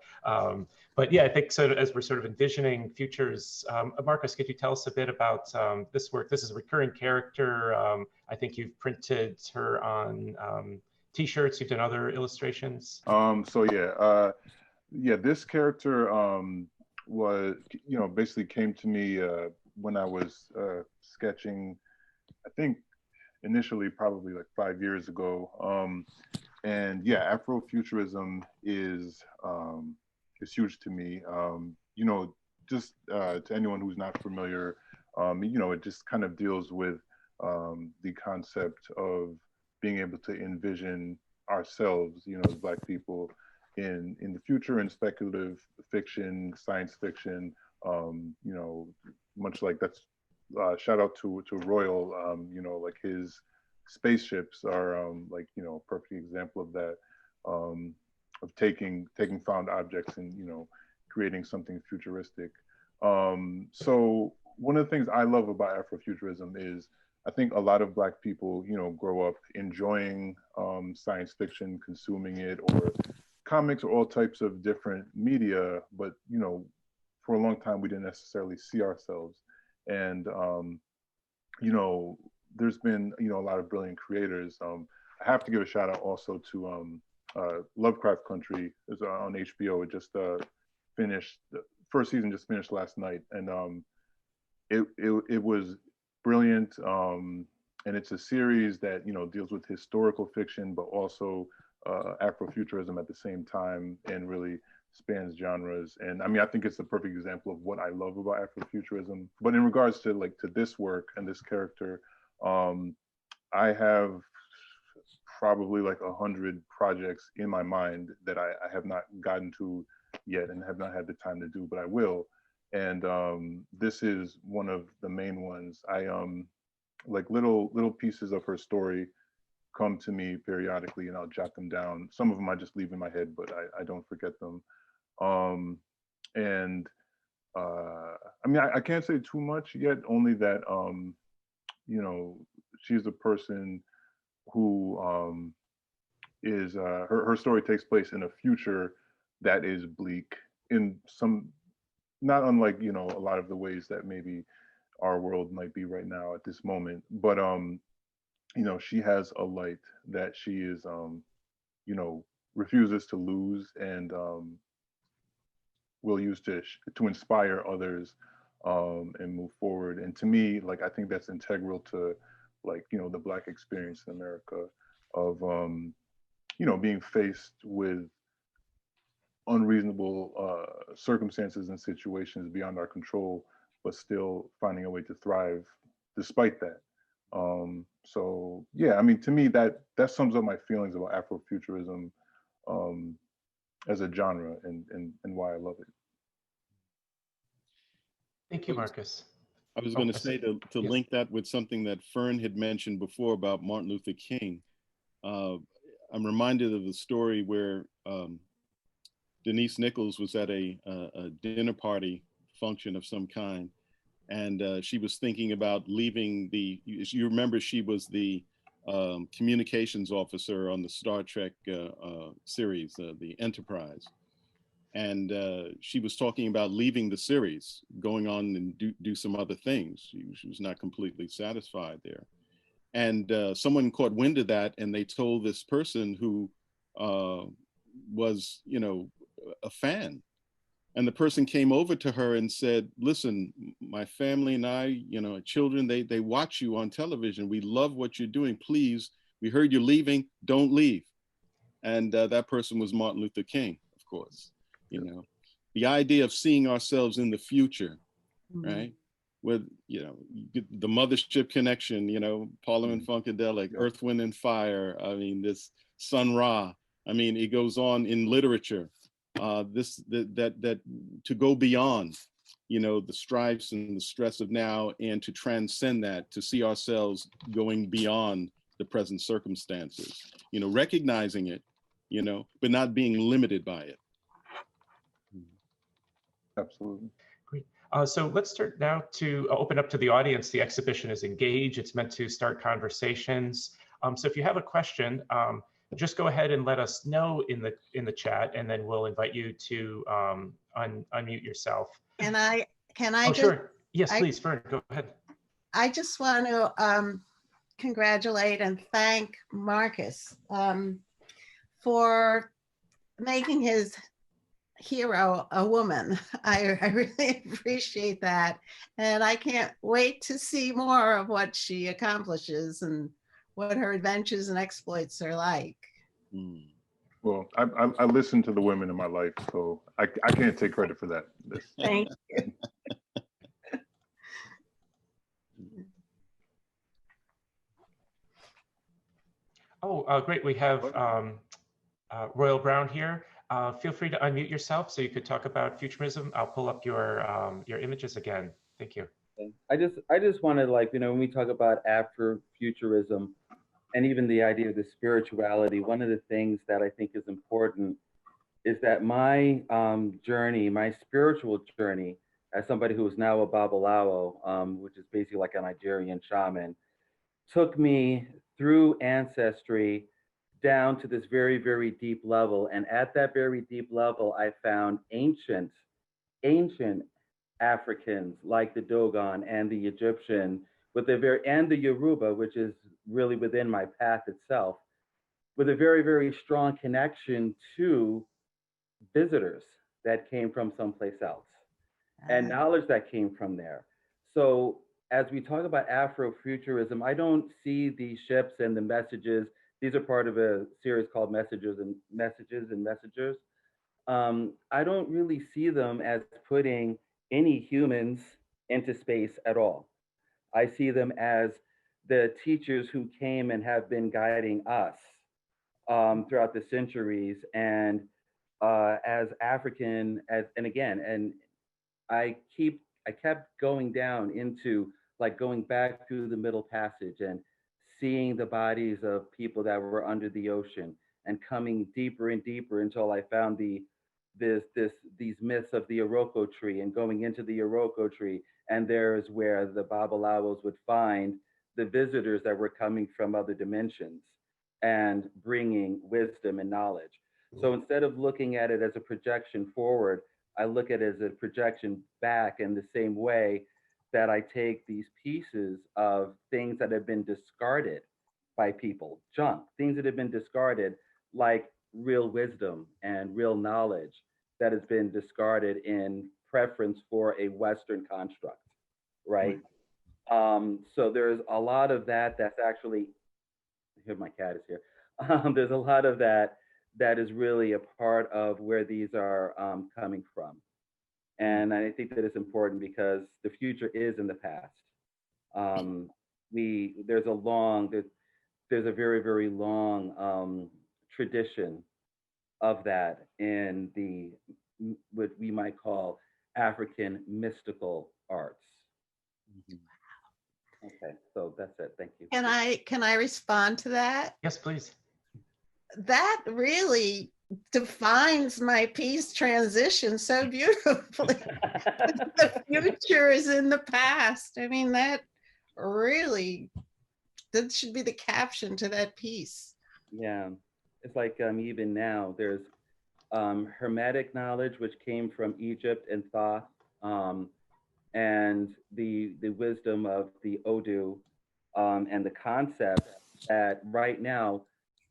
S1: but yeah, I think so as we're sort of envisioning futures, Marcus, could you tell us a bit about this work? This is a recurring character. I think you've printed her on T-shirts, you've done other illustrations.
S5: Yeah, this character was, basically came to me when I was sketching, I think initially probably like 5 years ago. And yeah, Afrofuturism is huge to me. Just to anyone who's not familiar, it just kind of deals with the concept of being able to envision ourselves, as Black people in the future, in speculative fiction, science fiction, much like that's shout out to Royal, like his spaceships are a perfect example of that, of taking found objects and creating something futuristic. So one of the things I love about Afrofuturism is I think a lot of Black people, grow up enjoying science fiction, consuming it, or comics, or all types of different media, but for a long time we didn't necessarily see ourselves. And there's been a lot of brilliant creators. I have to give a shout out also to Lovecraft Country is on HBO. It just finished. The first season just finished last night, and it was brilliant. And it's a series that deals with historical fiction, but also Afrofuturism at the same time, and really spans genres. And I mean, I think it's a perfect example of what I love about Afrofuturism. But in regards to this work and this character, I have probably like 100 projects in my mind that I have not gotten to yet and have not had the time to do, but I will. And this is one of the main ones. I like little pieces of her story come to me periodically, and I'll jot them down. Some of them I just leave in my head, but I don't forget them. And I mean, I can't say too much yet, only that she's a person who is her story takes place in a future that is bleak in some, not unlike a lot of the ways that maybe our world might be right now at this moment. But she has a light that she is refuses to lose, and will use to inspire others and move forward. And to me, like, I think that's integral to the Black experience in America of being faced with unreasonable circumstances and situations beyond our control, but still finding a way to thrive despite that. So yeah, I mean, to me, that sums up my feelings about Afrofuturism as a genre, and why I love it.
S1: Thank you, Marcus.
S2: I was going to say to link that with something that Fern had mentioned before about Martin Luther King. I'm reminded of the story where Denise Nichols was at a dinner party function of some kind, and she was thinking about leaving you remember she was the communications officer on the Star Trek series, the Enterprise. And she was talking about leaving the series, going on and do some other things. She was not completely satisfied there. And someone caught wind of that, and they told this person who was, a fan. And the person came over to her and said, listen, my family and I, children, they watch you on television. We love what you're doing. Please, we heard you're leaving, don't leave. And that person was Martin Luther King, of course. The idea of seeing ourselves in the future, right? With, the mothership connection, Parliament Funkadelic, Earth, Wind and Fire. I mean, this Sun Ra. I mean, it goes on in literature. That to go beyond, the stripes and the stress of now, and to transcend that, to see ourselves going beyond the present circumstances, recognizing it, but not being limited by it.
S5: Absolutely.
S1: Great. So let's start now to open up to the audience. The exhibition is engaged. It's meant to start conversations. So if you have a question, just go ahead and let us know in the chat, and then we'll invite you to unmute yourself.
S3: Can I
S1: Oh,
S3: just,
S1: sure. Yes,
S3: I-
S1: please, Fern, go ahead.
S3: I just want to congratulate and thank Marcus for making his hero a woman. I really appreciate that. And I can't wait to see more of what she accomplishes and what her adventures and exploits are like.
S2: Mm.
S5: Well, I listen to the women in my life, so I can't take credit for that.
S3: Thank you.
S1: Oh, great. We have Royal Brown here. Feel free to unmute yourself so you could talk about futurism. I'll pull up your images again. Thank you.
S6: I just wanted, like, you know, when we talk about Afrofuturism and even the idea of the spirituality, one of the things that I think is important is that my journey, my spiritual journey, as somebody who is now a Babalawo, which is basically like a Nigerian shaman, took me through ancestry down to this very, very deep level. And at that very deep level, I found ancient Africans like the Dogon and the Egyptian, with and the Yoruba, which is really within my path itself, with a very, very strong connection to visitors that came from someplace else and knowledge that came from there. So as we talk about Afrofuturism, I don't see the ships and the messages. These are part of a series called Messages and Messengers. I don't really see them as putting any humans into space at all. I see them as the teachers who came and have been guiding us throughout the centuries, and as African, and I kept going down into, like, going back through the Middle Passage and seeing the bodies of people that were under the ocean, and coming deeper and deeper until I found these myths of the Iroko tree, and going into the Iroko tree, and there's where the Babalawos would find the visitors that were coming from other dimensions and bringing wisdom and knowledge. So instead of looking at it as a projection forward, I look at it as a projection back, in the same way that I take these pieces of things that have been discarded by people, junk, things that have been discarded, like real wisdom and real knowledge that has been discarded in preference for a Western construct, right? So there's a lot of that that's actually, here my cat is here. There's a lot of that is really a part of where these are coming from. And I think that it's important because the future is in the past. There's a very, very long tradition of that in what we might call African mystical arts. Okay, so that's it. Thank you.
S3: Can I respond to that?
S1: Yes, please.
S3: That really defines my piece transition so beautifully. The future is in the past. I mean, that should be the caption to that piece.
S6: Yeah, it's like even now there's Hermetic knowledge, which came from Egypt and Thoth, and the wisdom of the Odu, and the concept that right now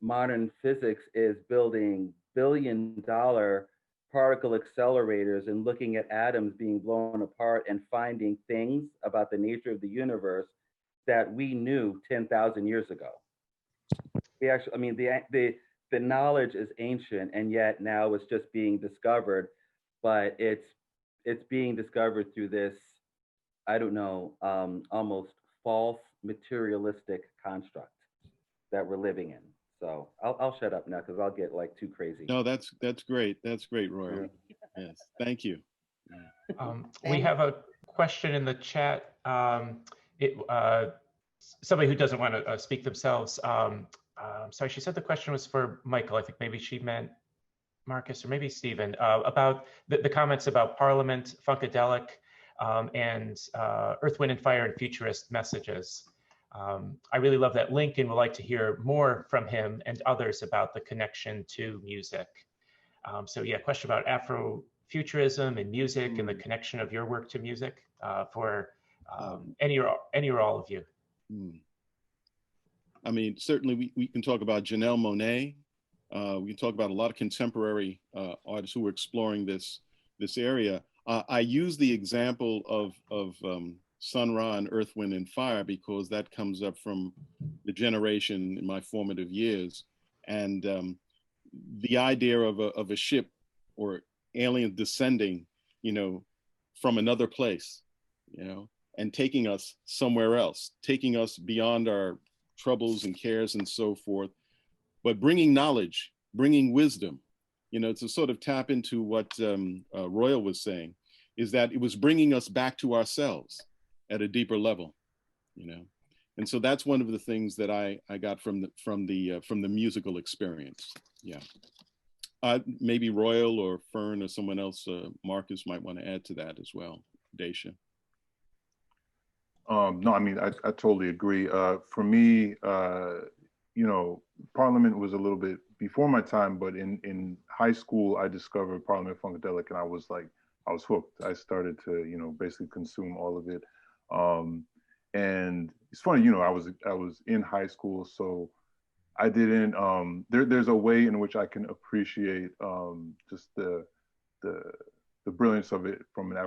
S6: modern physics is building billion-dollar particle accelerators and looking at atoms being blown apart and finding things about the nature of the universe that we knew 10,000 years ago. We actually, I mean, the knowledge is ancient, and yet now it's just being discovered, but it's being discovered through this, I don't know, almost false materialistic construct that we're living in. So I'll shut up now because I'll get like too crazy.
S2: No, that's great. That's great, Royal. Yes, thank you.
S1: We have a question in the chat. Somebody who doesn't want to speak themselves. Sorry, she said the question was for Michael. I think maybe she meant Marcus, or maybe Stephen, about the comments about Parliament, Funkadelic, and Earth, Wind, and Fire and futurist messages. I really love that link and would like to hear more from him and others about the connection to music. So yeah, question about Afrofuturism and music and the connection of your work to music for any or all of you.
S2: I mean, certainly we can talk about Janelle Monáe. We can talk about a lot of contemporary artists who are exploring this area. I use the example of Sun Ra and Earth, Wind, and Fire because that comes up from the generation in my formative years. And the idea of a ship or alien descending, you know, from another place, you know, and taking us somewhere else, taking us beyond our troubles and cares and so forth, but bringing knowledge, bringing wisdom, you know, to sort of tap into what Royal was saying, is that it was bringing us back to ourselves at a deeper level, you know. And so that's one of the things that I got from the musical experience. Yeah. Maybe Royal or Fern or someone else, Marcus, might want to add to that as well. Daesha.
S5: No, I mean, I totally agree. For me, you know, Parliament was a little bit before my time, but in high school, I discovered Parliament Funkadelic, and I was hooked. I started to, you know, basically consume all of it. And it's funny, you know, I was in high school, so I didn't. There's a way in which I can appreciate just the brilliance of it from an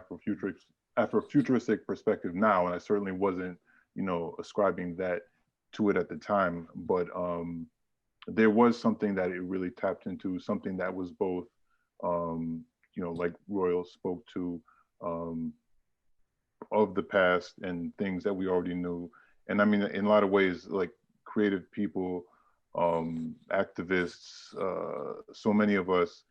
S5: Afrofuturistic perspective now, and I certainly wasn't, you know, ascribing that to it at the time, but there was something that it really tapped into, something that was both, you know, like Royal spoke to, of the past and things that we already knew. And I mean, in a lot of ways, like creative people, activists, so many of us,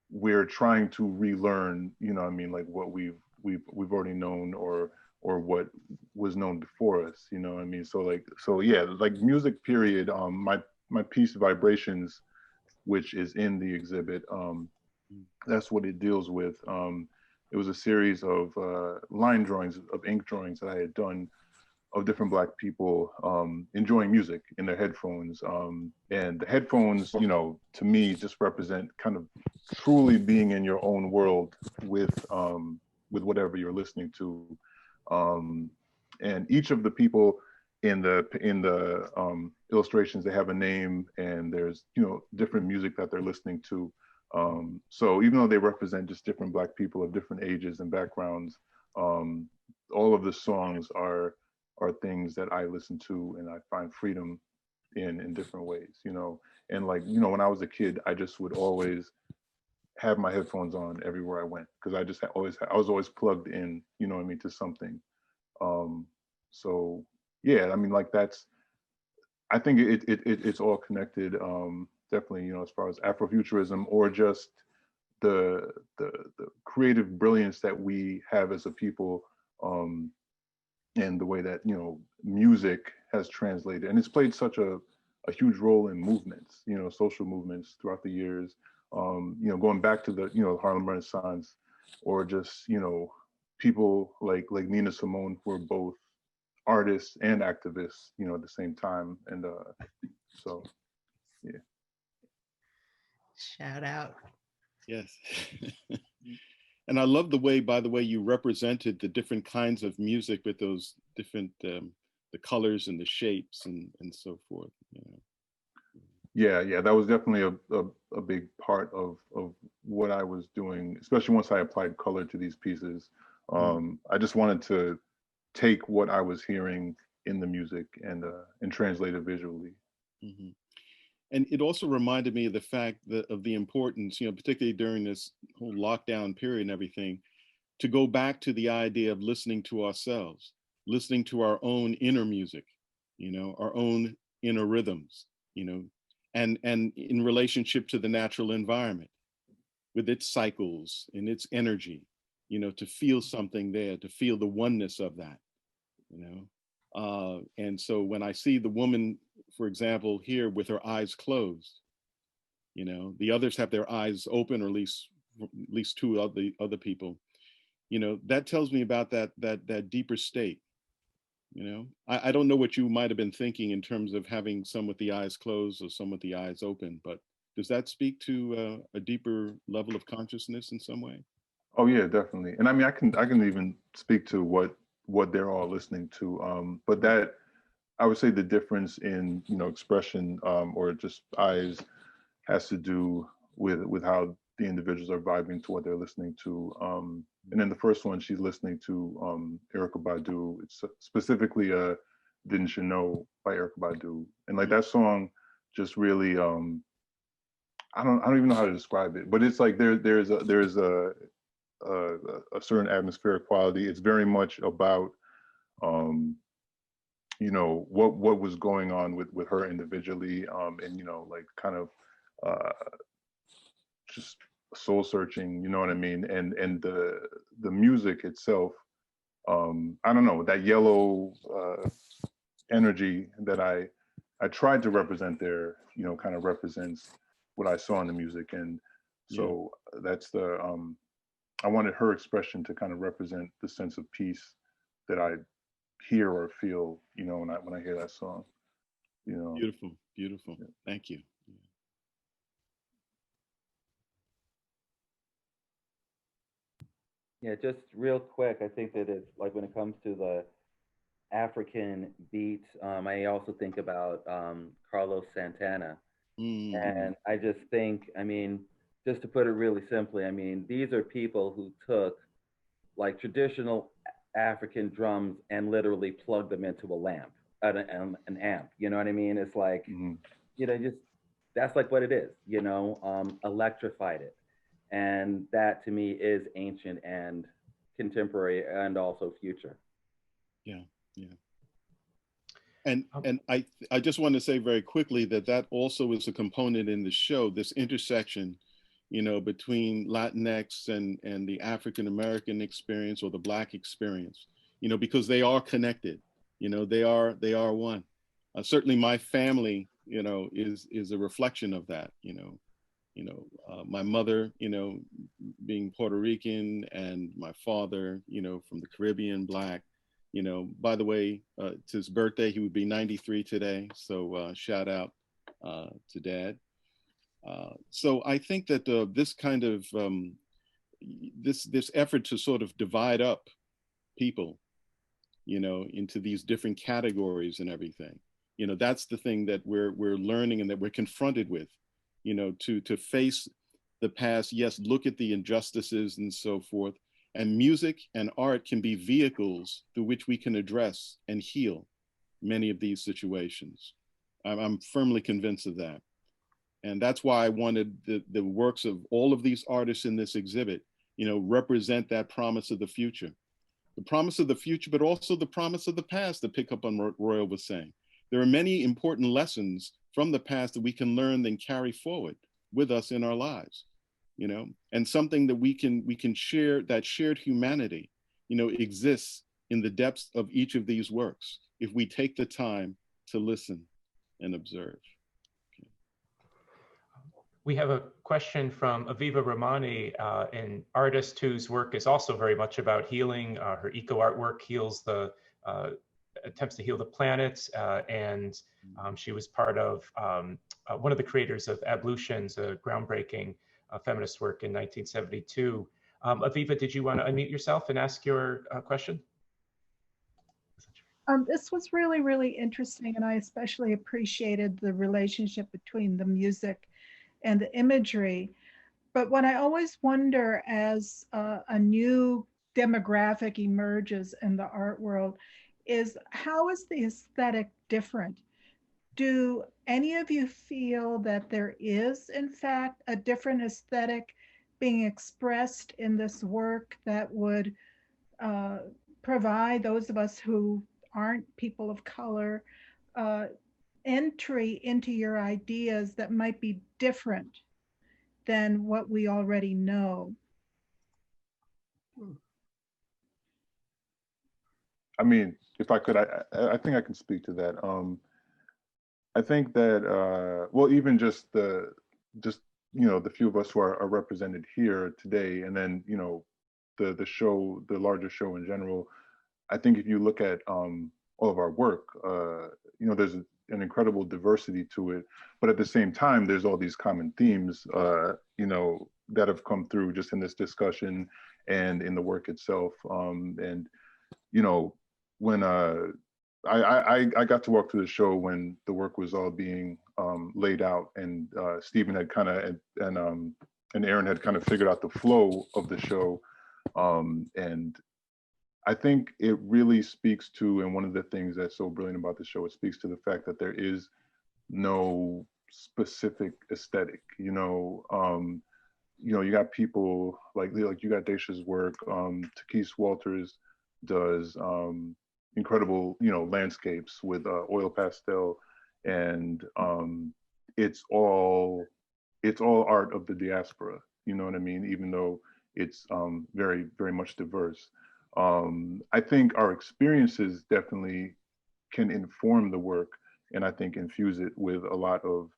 S5: we're trying to relearn, you know, I mean, like what we've already known or what was known before us, you know what I mean? So yeah, like music period, my piece Vibrations, which is in the exhibit, that's what it deals with. It was a series of line drawings, of ink drawings that I had done of different Black people enjoying music in their headphones. And the headphones, you know, to me just represent kind of truly being in your own world with whatever you're listening to. And each of the people in the illustrations, they have a name, and there's, you know, different music that they're listening to. So even though they represent just different Black people of different ages and backgrounds, all of the songs are things that I listen to and I find freedom in different ways, you know. And like, you know, when I was a kid, I just would always have my headphones on everywhere I went, because I was always plugged in, you know what I mean, to something. So yeah, I mean, like I think it's all connected. Definitely, you know, as far as Afrofuturism or just the creative brilliance that we have as a people, and the way that, you know, music has translated, and it's played such a huge role in movements, you know, social movements throughout the years. You know, going back to the, you know, Harlem Renaissance, or just, you know, people like Nina Simone, who are both artists and activists, you know, at the same time. And so, yeah.
S3: Shout out.
S2: Yes. And I love the way, by the way, you represented the different kinds of music with those different, the colors and the shapes and so forth. You know.
S5: Yeah, that was definitely a big part of what I was doing, especially once I applied color to these pieces. I just wanted to take what I was hearing in the music and translate it visually.
S2: Mm-hmm. And it also reminded me of the fact that of the importance, you know, particularly during this whole lockdown period and everything, to go back to the idea of listening to ourselves, listening to our own inner music, you know, our own inner rhythms, you know, and in relationship to the natural environment with its cycles and its energy, you know, to feel something there, to feel the oneness of that, you know. And so when I see the woman, for example, here with her eyes closed, You know, the others have their eyes open, or at least two of the other people. You know, that tells me about that deeper state. You know, I don't know what you might have been thinking in terms of having some with the eyes closed or some with the eyes open, but does that speak to a deeper level of consciousness in some way?
S5: Oh yeah, definitely. And I mean, I can even speak to what they're all listening to. But that, I would say the difference in, you know, expression, or just eyes, has to do with how the individuals are vibing to what they're listening to. And then the first one, she's listening to Erykah Badu. It's specifically "Didn't You Know" by Erykah Badu, and like that song just really, I don't even know how to describe it, but it's like there's a certain atmospheric quality. It's very much about, you know, what was going on with her individually, and, you know, like kind of just soul searching, you know what I mean? And the music itself, I don't know, that yellow energy that I tried to represent there, you know, kind of represents what I saw in the music. And so that's the, I wanted her expression to kind of represent the sense of peace that I hear or feel, you know, when I hear that song, you know.
S2: Beautiful, beautiful. Yeah. Thank you.
S6: Yeah, just real quick, I think that it's like when it comes to the African beats, I also think about Carlos Santana.
S2: Mm-hmm.
S6: And I just think, I mean, just to put it really simply, I mean, these are people who took like traditional African drums and literally plugged them into a lamp, an amp. You know what I mean? It's like, you know, just that's like what it is. You know, electrified it, and that to me is ancient and contemporary and also future.
S2: Yeah, yeah. And I just want to say very quickly that also is a component in the show, this intersection, you know, between Latinx and the African American experience or the Black experience, you know, because they are connected, you know, they are one. Certainly my family, you know, is a reflection of that, you know. My mother, you know, being Puerto Rican, and my father, you know, from the Caribbean, Black. You know, by the way, it's his birthday. He would be 93 today. So shout out to Dad. So I think that this kind of this effort to sort of divide up people, you know, into these different categories and everything, you know, that's the thing that we're learning and that we're confronted with, you know, to face the past. Yes, look at the injustices and so forth. And music and art can be vehicles through which we can address and heal many of these situations. I'm firmly convinced of that. And that's why I wanted the works of all of these artists in this exhibit, you know, represent that promise of the future. The promise of the future, but also the promise of the past, to pick up on what Royal was saying. There are many important lessons from the past that we can learn and carry forward with us in our lives. You know, and something that we can share, that shared humanity, you know, exists in the depths of each of these works if we take the time to listen and observe. Okay.
S1: We have a question from Aviva Ramani, an artist whose work is also very much about healing. Her eco artwork heals attempts to heal the planet, and she was part of one of the creators of Ablutions, a groundbreaking feminist work in 1972. Aviva, did you want to unmute yourself and ask your question?
S7: This was really, really interesting, and I especially appreciated the relationship between the music and the imagery. But what I always wonder, as a new demographic emerges in the art world, is how is the aesthetic different? Do any of you feel that there is, in fact, a different aesthetic being expressed in this work that would provide those of us who aren't people of color entry into your ideas that might be different than what we already know?
S5: I mean, if I could, I think I can speak to that. I think that, well, even just the just, you know, the few of us who are represented here today, and then, you know, the show, the larger show in general, I think if you look at all of our work, you know, there's an incredible diversity to it, but at the same time, there's all these common themes, you know, that have come through just in this discussion and in the work itself. And, you know, when I got to walk through the show when the work was all being laid out, and Stephen had kind of, and Aaron had kind of figured out the flow of the show. And I think it really speaks to, and one of the things that's so brilliant about the show, it speaks to the fact that there is no specific aesthetic, you know. You know, you got people like you got Daesha's work, Takis Walters does incredible, you know, landscapes with oil pastel, and it's all art of the diaspora, you know what I mean, even though it's very, very much diverse. I think our experiences definitely can inform the work, and I think infuse it with a lot of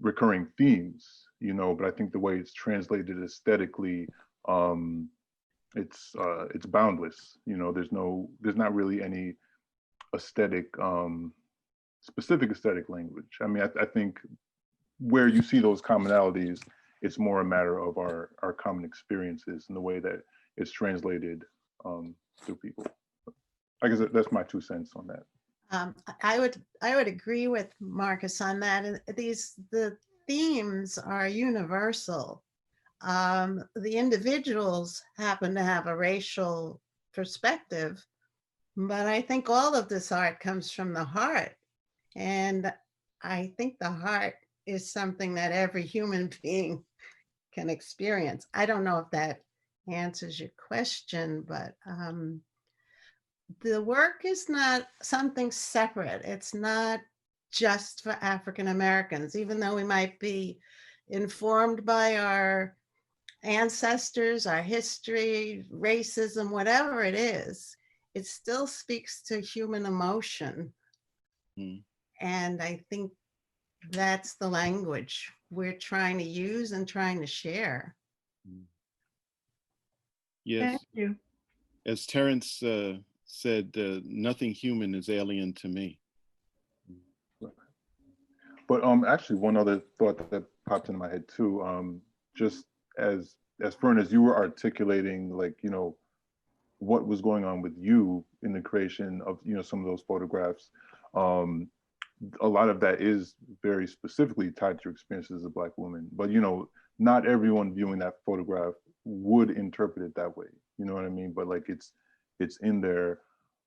S5: recurring themes, you know, but I think the way it's translated aesthetically, it's boundless, you know. There's not really any aesthetic, specific aesthetic language. I mean, I think where you see those commonalities, it's more a matter of our common experiences and the way that it's translated through people. I guess that's my 2 cents on that.
S3: I would agree with Marcus on that. And the themes are universal. The individuals happen to have a racial perspective, but I think all of this art comes from the heart. And I think the heart is something that every human being can experience. I don't know if that answers your question, but the work is not something separate. It's not just for African Americans, even though we might be informed by our ancestors, our history, racism, whatever it is, it still speaks to human emotion. And I think that's the language we're trying to use and trying to share.
S2: Yes.
S7: Thank you.
S2: As Terrence said, nothing human is alien to me.
S5: But actually, one other thought that popped into my head too, just as Fern, as you were articulating, like, you know, what was going on with you in the creation of, you know, some of those photographs, a lot of that is very specifically tied to your experiences as a Black woman. But, you know, not everyone viewing that photograph would interpret it that way. You know what I mean? But like, it's in there,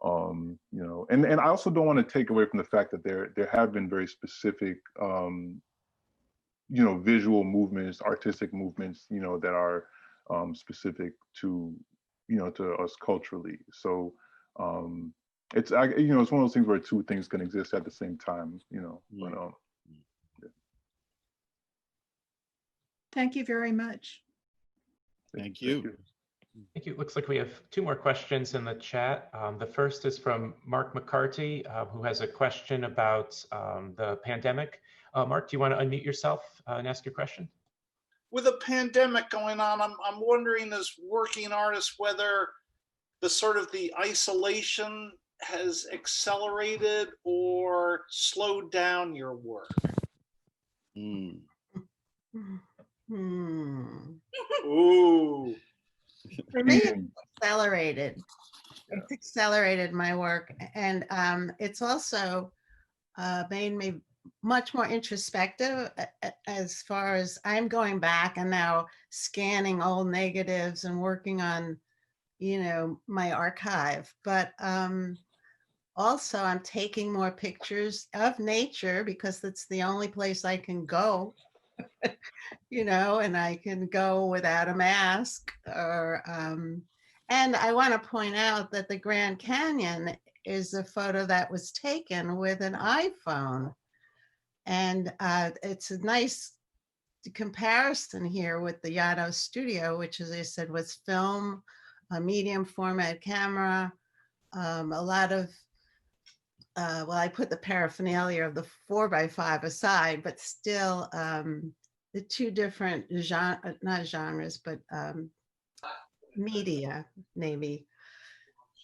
S5: you know, and I also don't want to take away from the fact that there have been very specific, you know, visual movements, artistic movements, you know, that are specific to, you know, to us culturally. So it's, you know, it's one of those things where 2 things can exist at the same time, you know. But yeah.
S7: Thank you very much.
S2: Thank you.
S1: Thank you. Looks like we have 2 more questions in the chat. The first is from Mark McCarty, who has a question about the pandemic. Mark, do you want to unmute yourself and ask your question?
S8: With a pandemic going on, I'm wondering as working artists whether the sort of the isolation has accelerated or slowed down your work. Ooh.
S3: For me, it's accelerated. It's accelerated my work, and it's also made me much more introspective as far as I'm going back and now scanning old negatives and working on, you know, my archive. But also I'm taking more pictures of nature because it's the only place I can go, you know, and I can go without a mask. Or and I want to point out that the Grand Canyon is a photo that was taken with an iPhone. And it's a nice comparison here with the Yaddo Studio, which, as I said, was film, a medium format camera, a lot of well, I put the paraphernalia of the 4x5 aside, but still the two different not genres, but media maybe.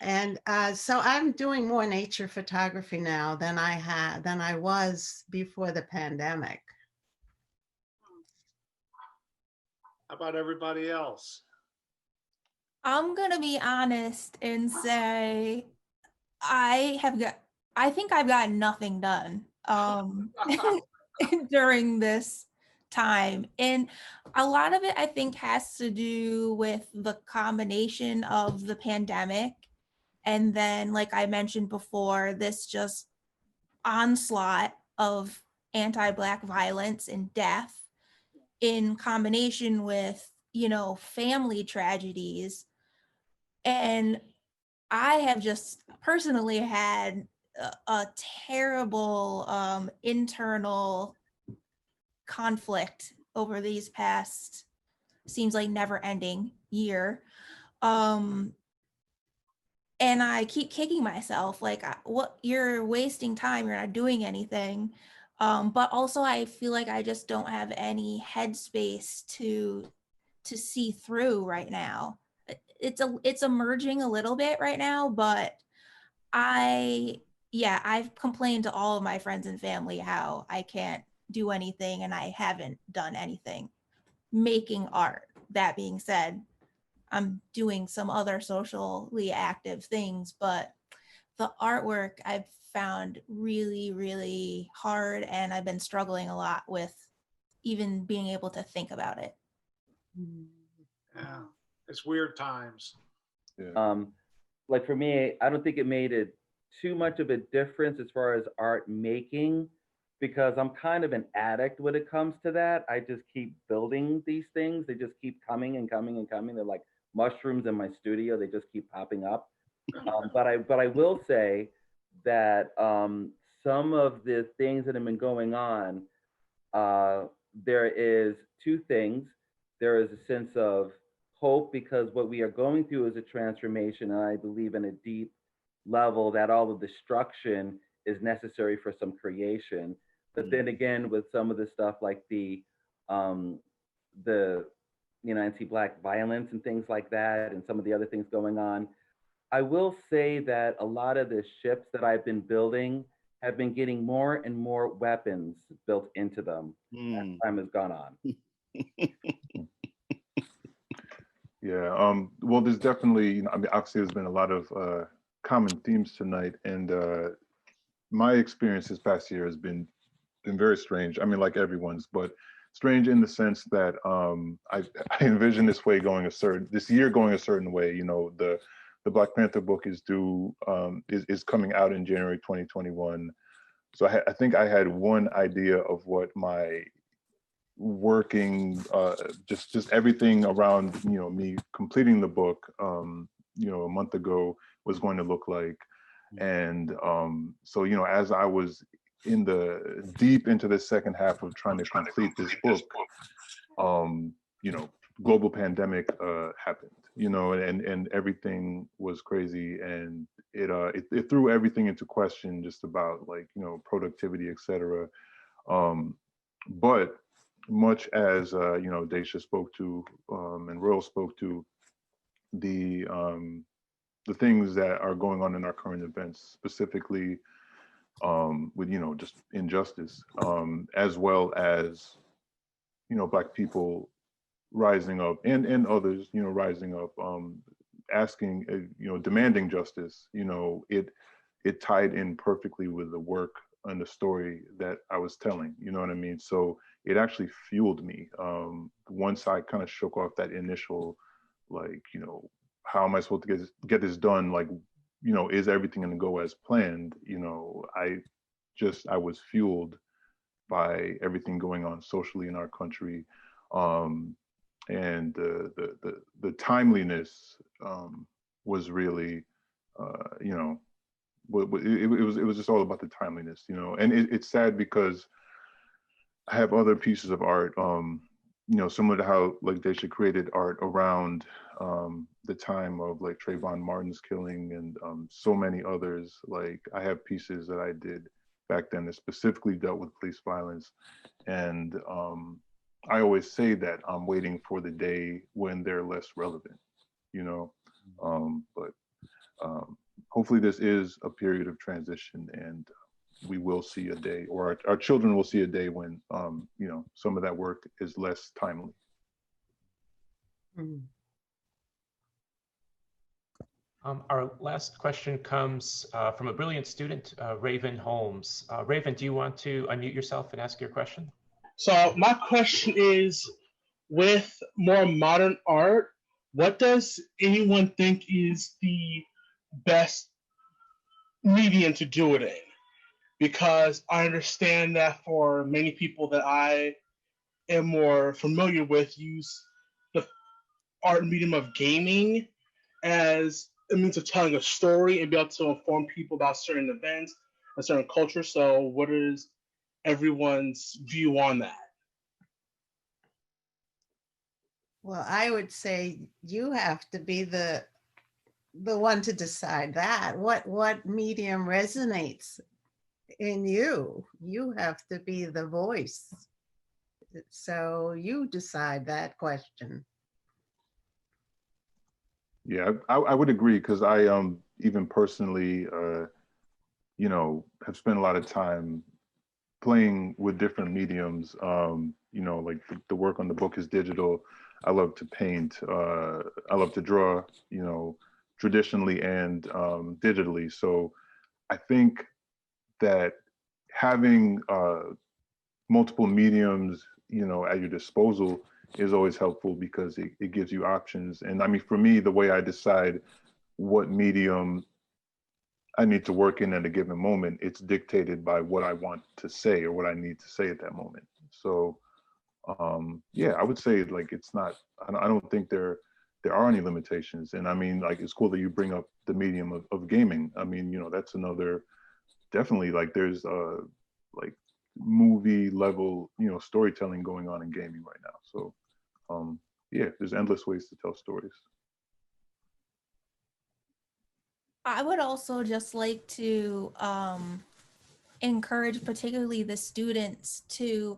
S3: And so I'm doing more nature photography now than I was before the pandemic.
S8: How about everybody else?
S4: I'm gonna be honest and say I think I've got nothing done during this time. And a lot of it I think has to do with the combination of the pandemic and then, like I mentioned before, this just onslaught of anti-Black violence and death in combination with, you know, family tragedies. And I have just personally had a terrible internal conflict over these past, seems like never ending year. And I keep kicking myself, like, what, you're wasting time, you're not doing anything. But also I feel like I just don't have any headspace to see through right now. It's emerging a little bit right now, but I've complained to all of my friends and family how I can't do anything and I haven't done anything making art. That being said, I'm doing some other socially active things, but the artwork I've found really, really hard, and I've been struggling a lot with even being able to think about it.
S8: Yeah, it's weird times.
S2: Yeah.
S6: Like for me, I don't think it made it too much of a difference as far as art making, because I'm kind of an addict when it comes to that. I just keep building these things. They just keep coming and coming and coming. They're like mushrooms in my studio. They just keep popping up. But I will say that some of the things that have been going on, there is two things. There is a sense of hope, because what we are going through is a transformation, and I believe in a deep level that all of destruction is necessary for some creation. But then again, with some of the stuff like the anti-Black violence and things like that, and some of the other things going on, I will say that a lot of the ships that I've been building have been getting more and more weapons built into them as time has gone on.
S5: Yeah, well, there's definitely, I mean, obviously there's been a lot of common themes tonight, and my experience this past year has been very strange. I mean, like everyone's, but strange in the sense that I envision this year going a certain way. You know, the Black Panther book is due, is coming out in January 2021. So I think I had one idea of what my working, just everything around, you know, me completing the book, you know, a month ago was going to look like. And so, you know, as I was deep into the second half of trying to complete this book, you know, global pandemic happened, you know, and everything was crazy, and it threw everything into question, just about, like, you know, productivity, etc. But much as you know, Daesha spoke to, and Royal spoke to, the things that are going on in our current events, specifically with, you know, just injustice, as well as, you know, Black people rising up, and others, you know, rising up, asking, you know, demanding justice. You know, it tied in perfectly with the work and the story that I was telling, you know what I mean? So it actually fueled me. Once I kind of shook off that initial, like, you know, how am I supposed to get this done? Like, you know, is everything going to go as planned? You know, I was fueled by everything going on socially in our country, and the timeliness was really, you know, it was just all about the timeliness, you know. And it's sad because I have other pieces of art you know, similar to how like Daesha created art around the time of like Trayvon Martin's killing and so many others. Like I have pieces that I did back then that specifically dealt with police violence. And I always say that I'm waiting for the day when they're less relevant, you know, but hopefully this is a period of transition, and we will see a day, or our children will see a day when, you know, some of that work is less timely.
S3: Mm.
S1: Our last question comes from a brilliant student, Raven Holmes. Raven, do you want to unmute yourself and ask your question?
S9: So my question is, with more modern art, what does anyone think is the best medium to do it in? Because I understand that for many people that I am more familiar with use the art medium of gaming as a means of telling a story and be able to inform people about certain events and certain cultures. So what is everyone's view on that?
S3: Well, I would say you have to be the one to decide that. What medium resonates in you? You have to be the voice. So you decide that question.
S5: Yeah, I would agree, because I even personally, you know, have spent a lot of time playing with different mediums. You know, like the work on the book is digital. I love to paint. I love to draw, you know, traditionally and digitally. So I think that having multiple mediums, you know, at your disposal is always helpful, because it gives you options. And I mean, for me, the way I decide what medium I need to work in at a given moment, it's dictated by what I want to say or what I need to say at that moment. So yeah, I would say like it's not, I don't think there are any limitations. And I mean, like, it's cool that you bring up the medium of gaming. I mean, you know, that's another, definitely, like there's like movie level, you know, storytelling going on in gaming right now. So yeah, there's endless ways to tell stories.
S4: I would also just like to encourage particularly the students to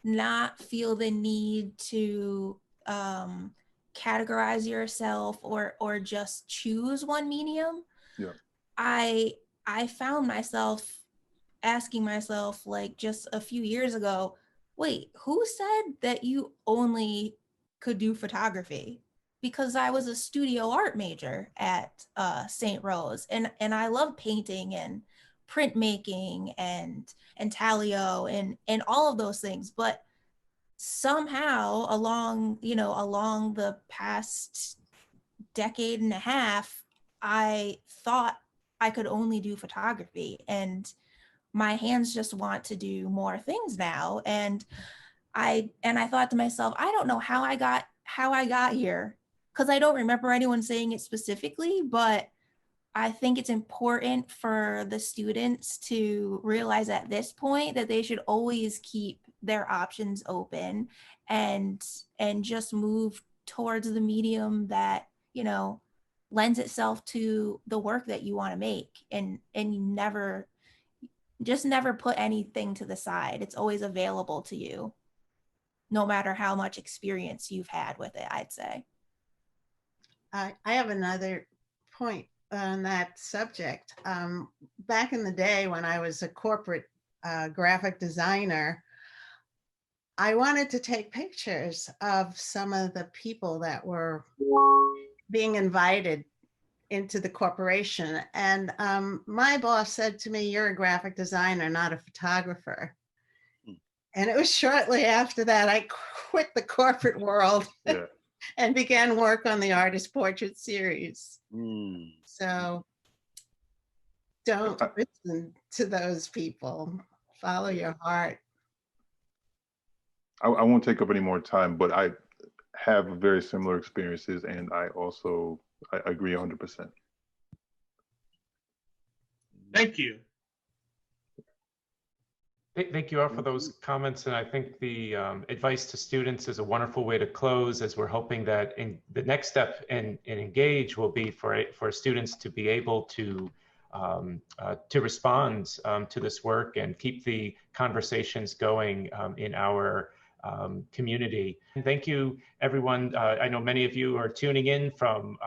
S4: not feel the need to categorize yourself or just choose one medium.
S5: Yeah.
S4: I found myself asking myself, like, just a few years ago, wait, who said that you only could do photography? Because I was a studio art major at St. Rose, and I love painting and printmaking and intaglio and all of those things. But somehow along the past decade and a half, I thought I could only do photography, and my hands just want to do more things now. And I thought to myself, I don't know how I got here, because I don't remember anyone saying it specifically, but I think it's important for the students to realize at this point that they should always keep their options open and just move towards the medium that, you know, lends itself to the work that you want to make, and never put anything to the side. It's always available to you, no matter how much experience you've had with it, I'd say.
S3: I have another point on that subject. Back in the day when I was a corporate graphic designer, I wanted to take pictures of some of the people that were being invited into the corporation. And my boss said to me, "You're a graphic designer, not a photographer." And it was shortly after that I quit the corporate world. Yeah. And began work on the artist portrait series. So don't listen to those people. Follow your heart.
S5: I won't take up any more time, but I have very similar experiences, and I agree 100%.
S9: Thank you.
S1: Thank you all for those comments, and I think the advice to students is a wonderful way to close, as we're hoping that the next step in Engage will be for students to be able to respond to this work and keep the conversations going in our community. And thank you, everyone. I know many of you are tuning in from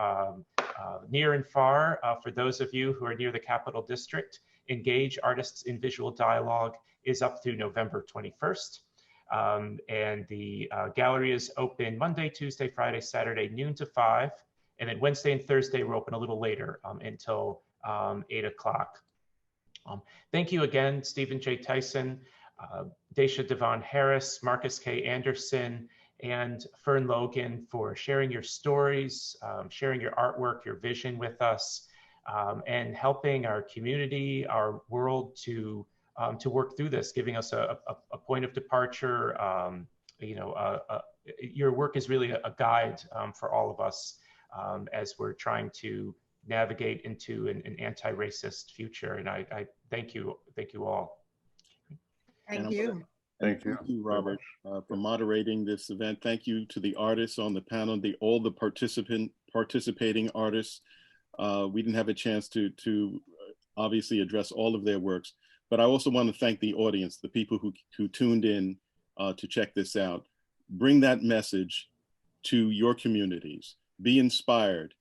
S1: near and far. For those of you who are near the Capital District, Engage Artists in Visual Dialogue is up through November 21st. And the gallery is open Monday, Tuesday, Friday, Saturday, noon to 5. And then Wednesday and Thursday, we're open a little later until 8 o'clock. Thank you again, Stephen J. Tyson, Daesha Devón Harris, Marcus K. Anderson, and Fern Logan for sharing your stories, sharing your artwork, your vision with us, and helping our community, our world to work through this, giving us a point of departure. Your work is really a guide for all of us as we're trying to navigate into an anti-racist future. And I thank you all.
S3: Thank you.
S2: Thank you, Robert, for moderating this event. Thank you to the artists on the panel, all the participating artists. We didn't have a chance to obviously address all of their works, but I also want to thank the audience, the people who tuned in to check this out. Bring that message to your communities. Be inspired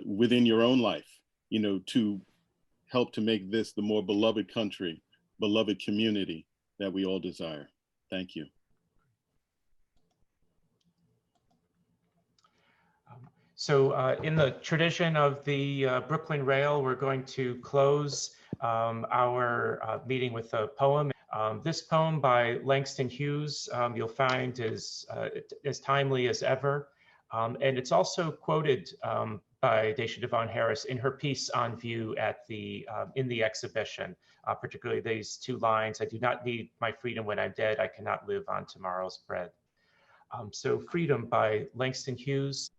S2: within your own life, to help to make this the more beloved country, beloved community that we all desire. Thank you.
S1: So in the tradition of the Brooklyn Rail, we're going to close our meeting with a poem. This poem by Langston Hughes, you'll find is as timely as ever. And it's also quoted by Daesha Devón Harris in her piece on view at in the exhibition, particularly these two lines: "I do not need my freedom when I'm dead. I cannot live on tomorrow's bread." So Freedom by Langston Hughes.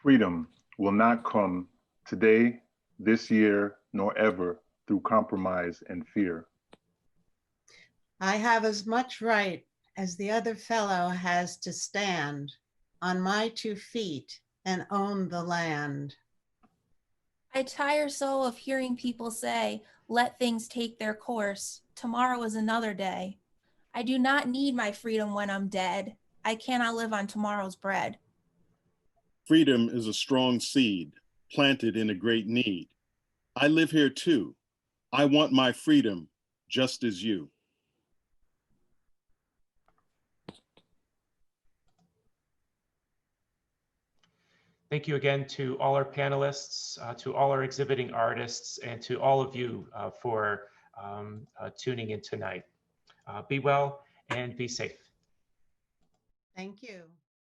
S5: Freedom will not come today, this year, nor ever through compromise and fear.
S3: I have as much right as the other fellow has to stand on my 2 feet and own the land.
S4: I tire so of hearing people say, let things take their course. Tomorrow is another day. I do not need my freedom when I'm dead. I cannot live on tomorrow's bread.
S2: Freedom is a strong seed planted in a great need. I live here too. I want my freedom just as you.
S1: Thank you again to all our panelists, to all our exhibiting artists, and to all of you for tuning in tonight. Be well and be safe.
S3: Thank you.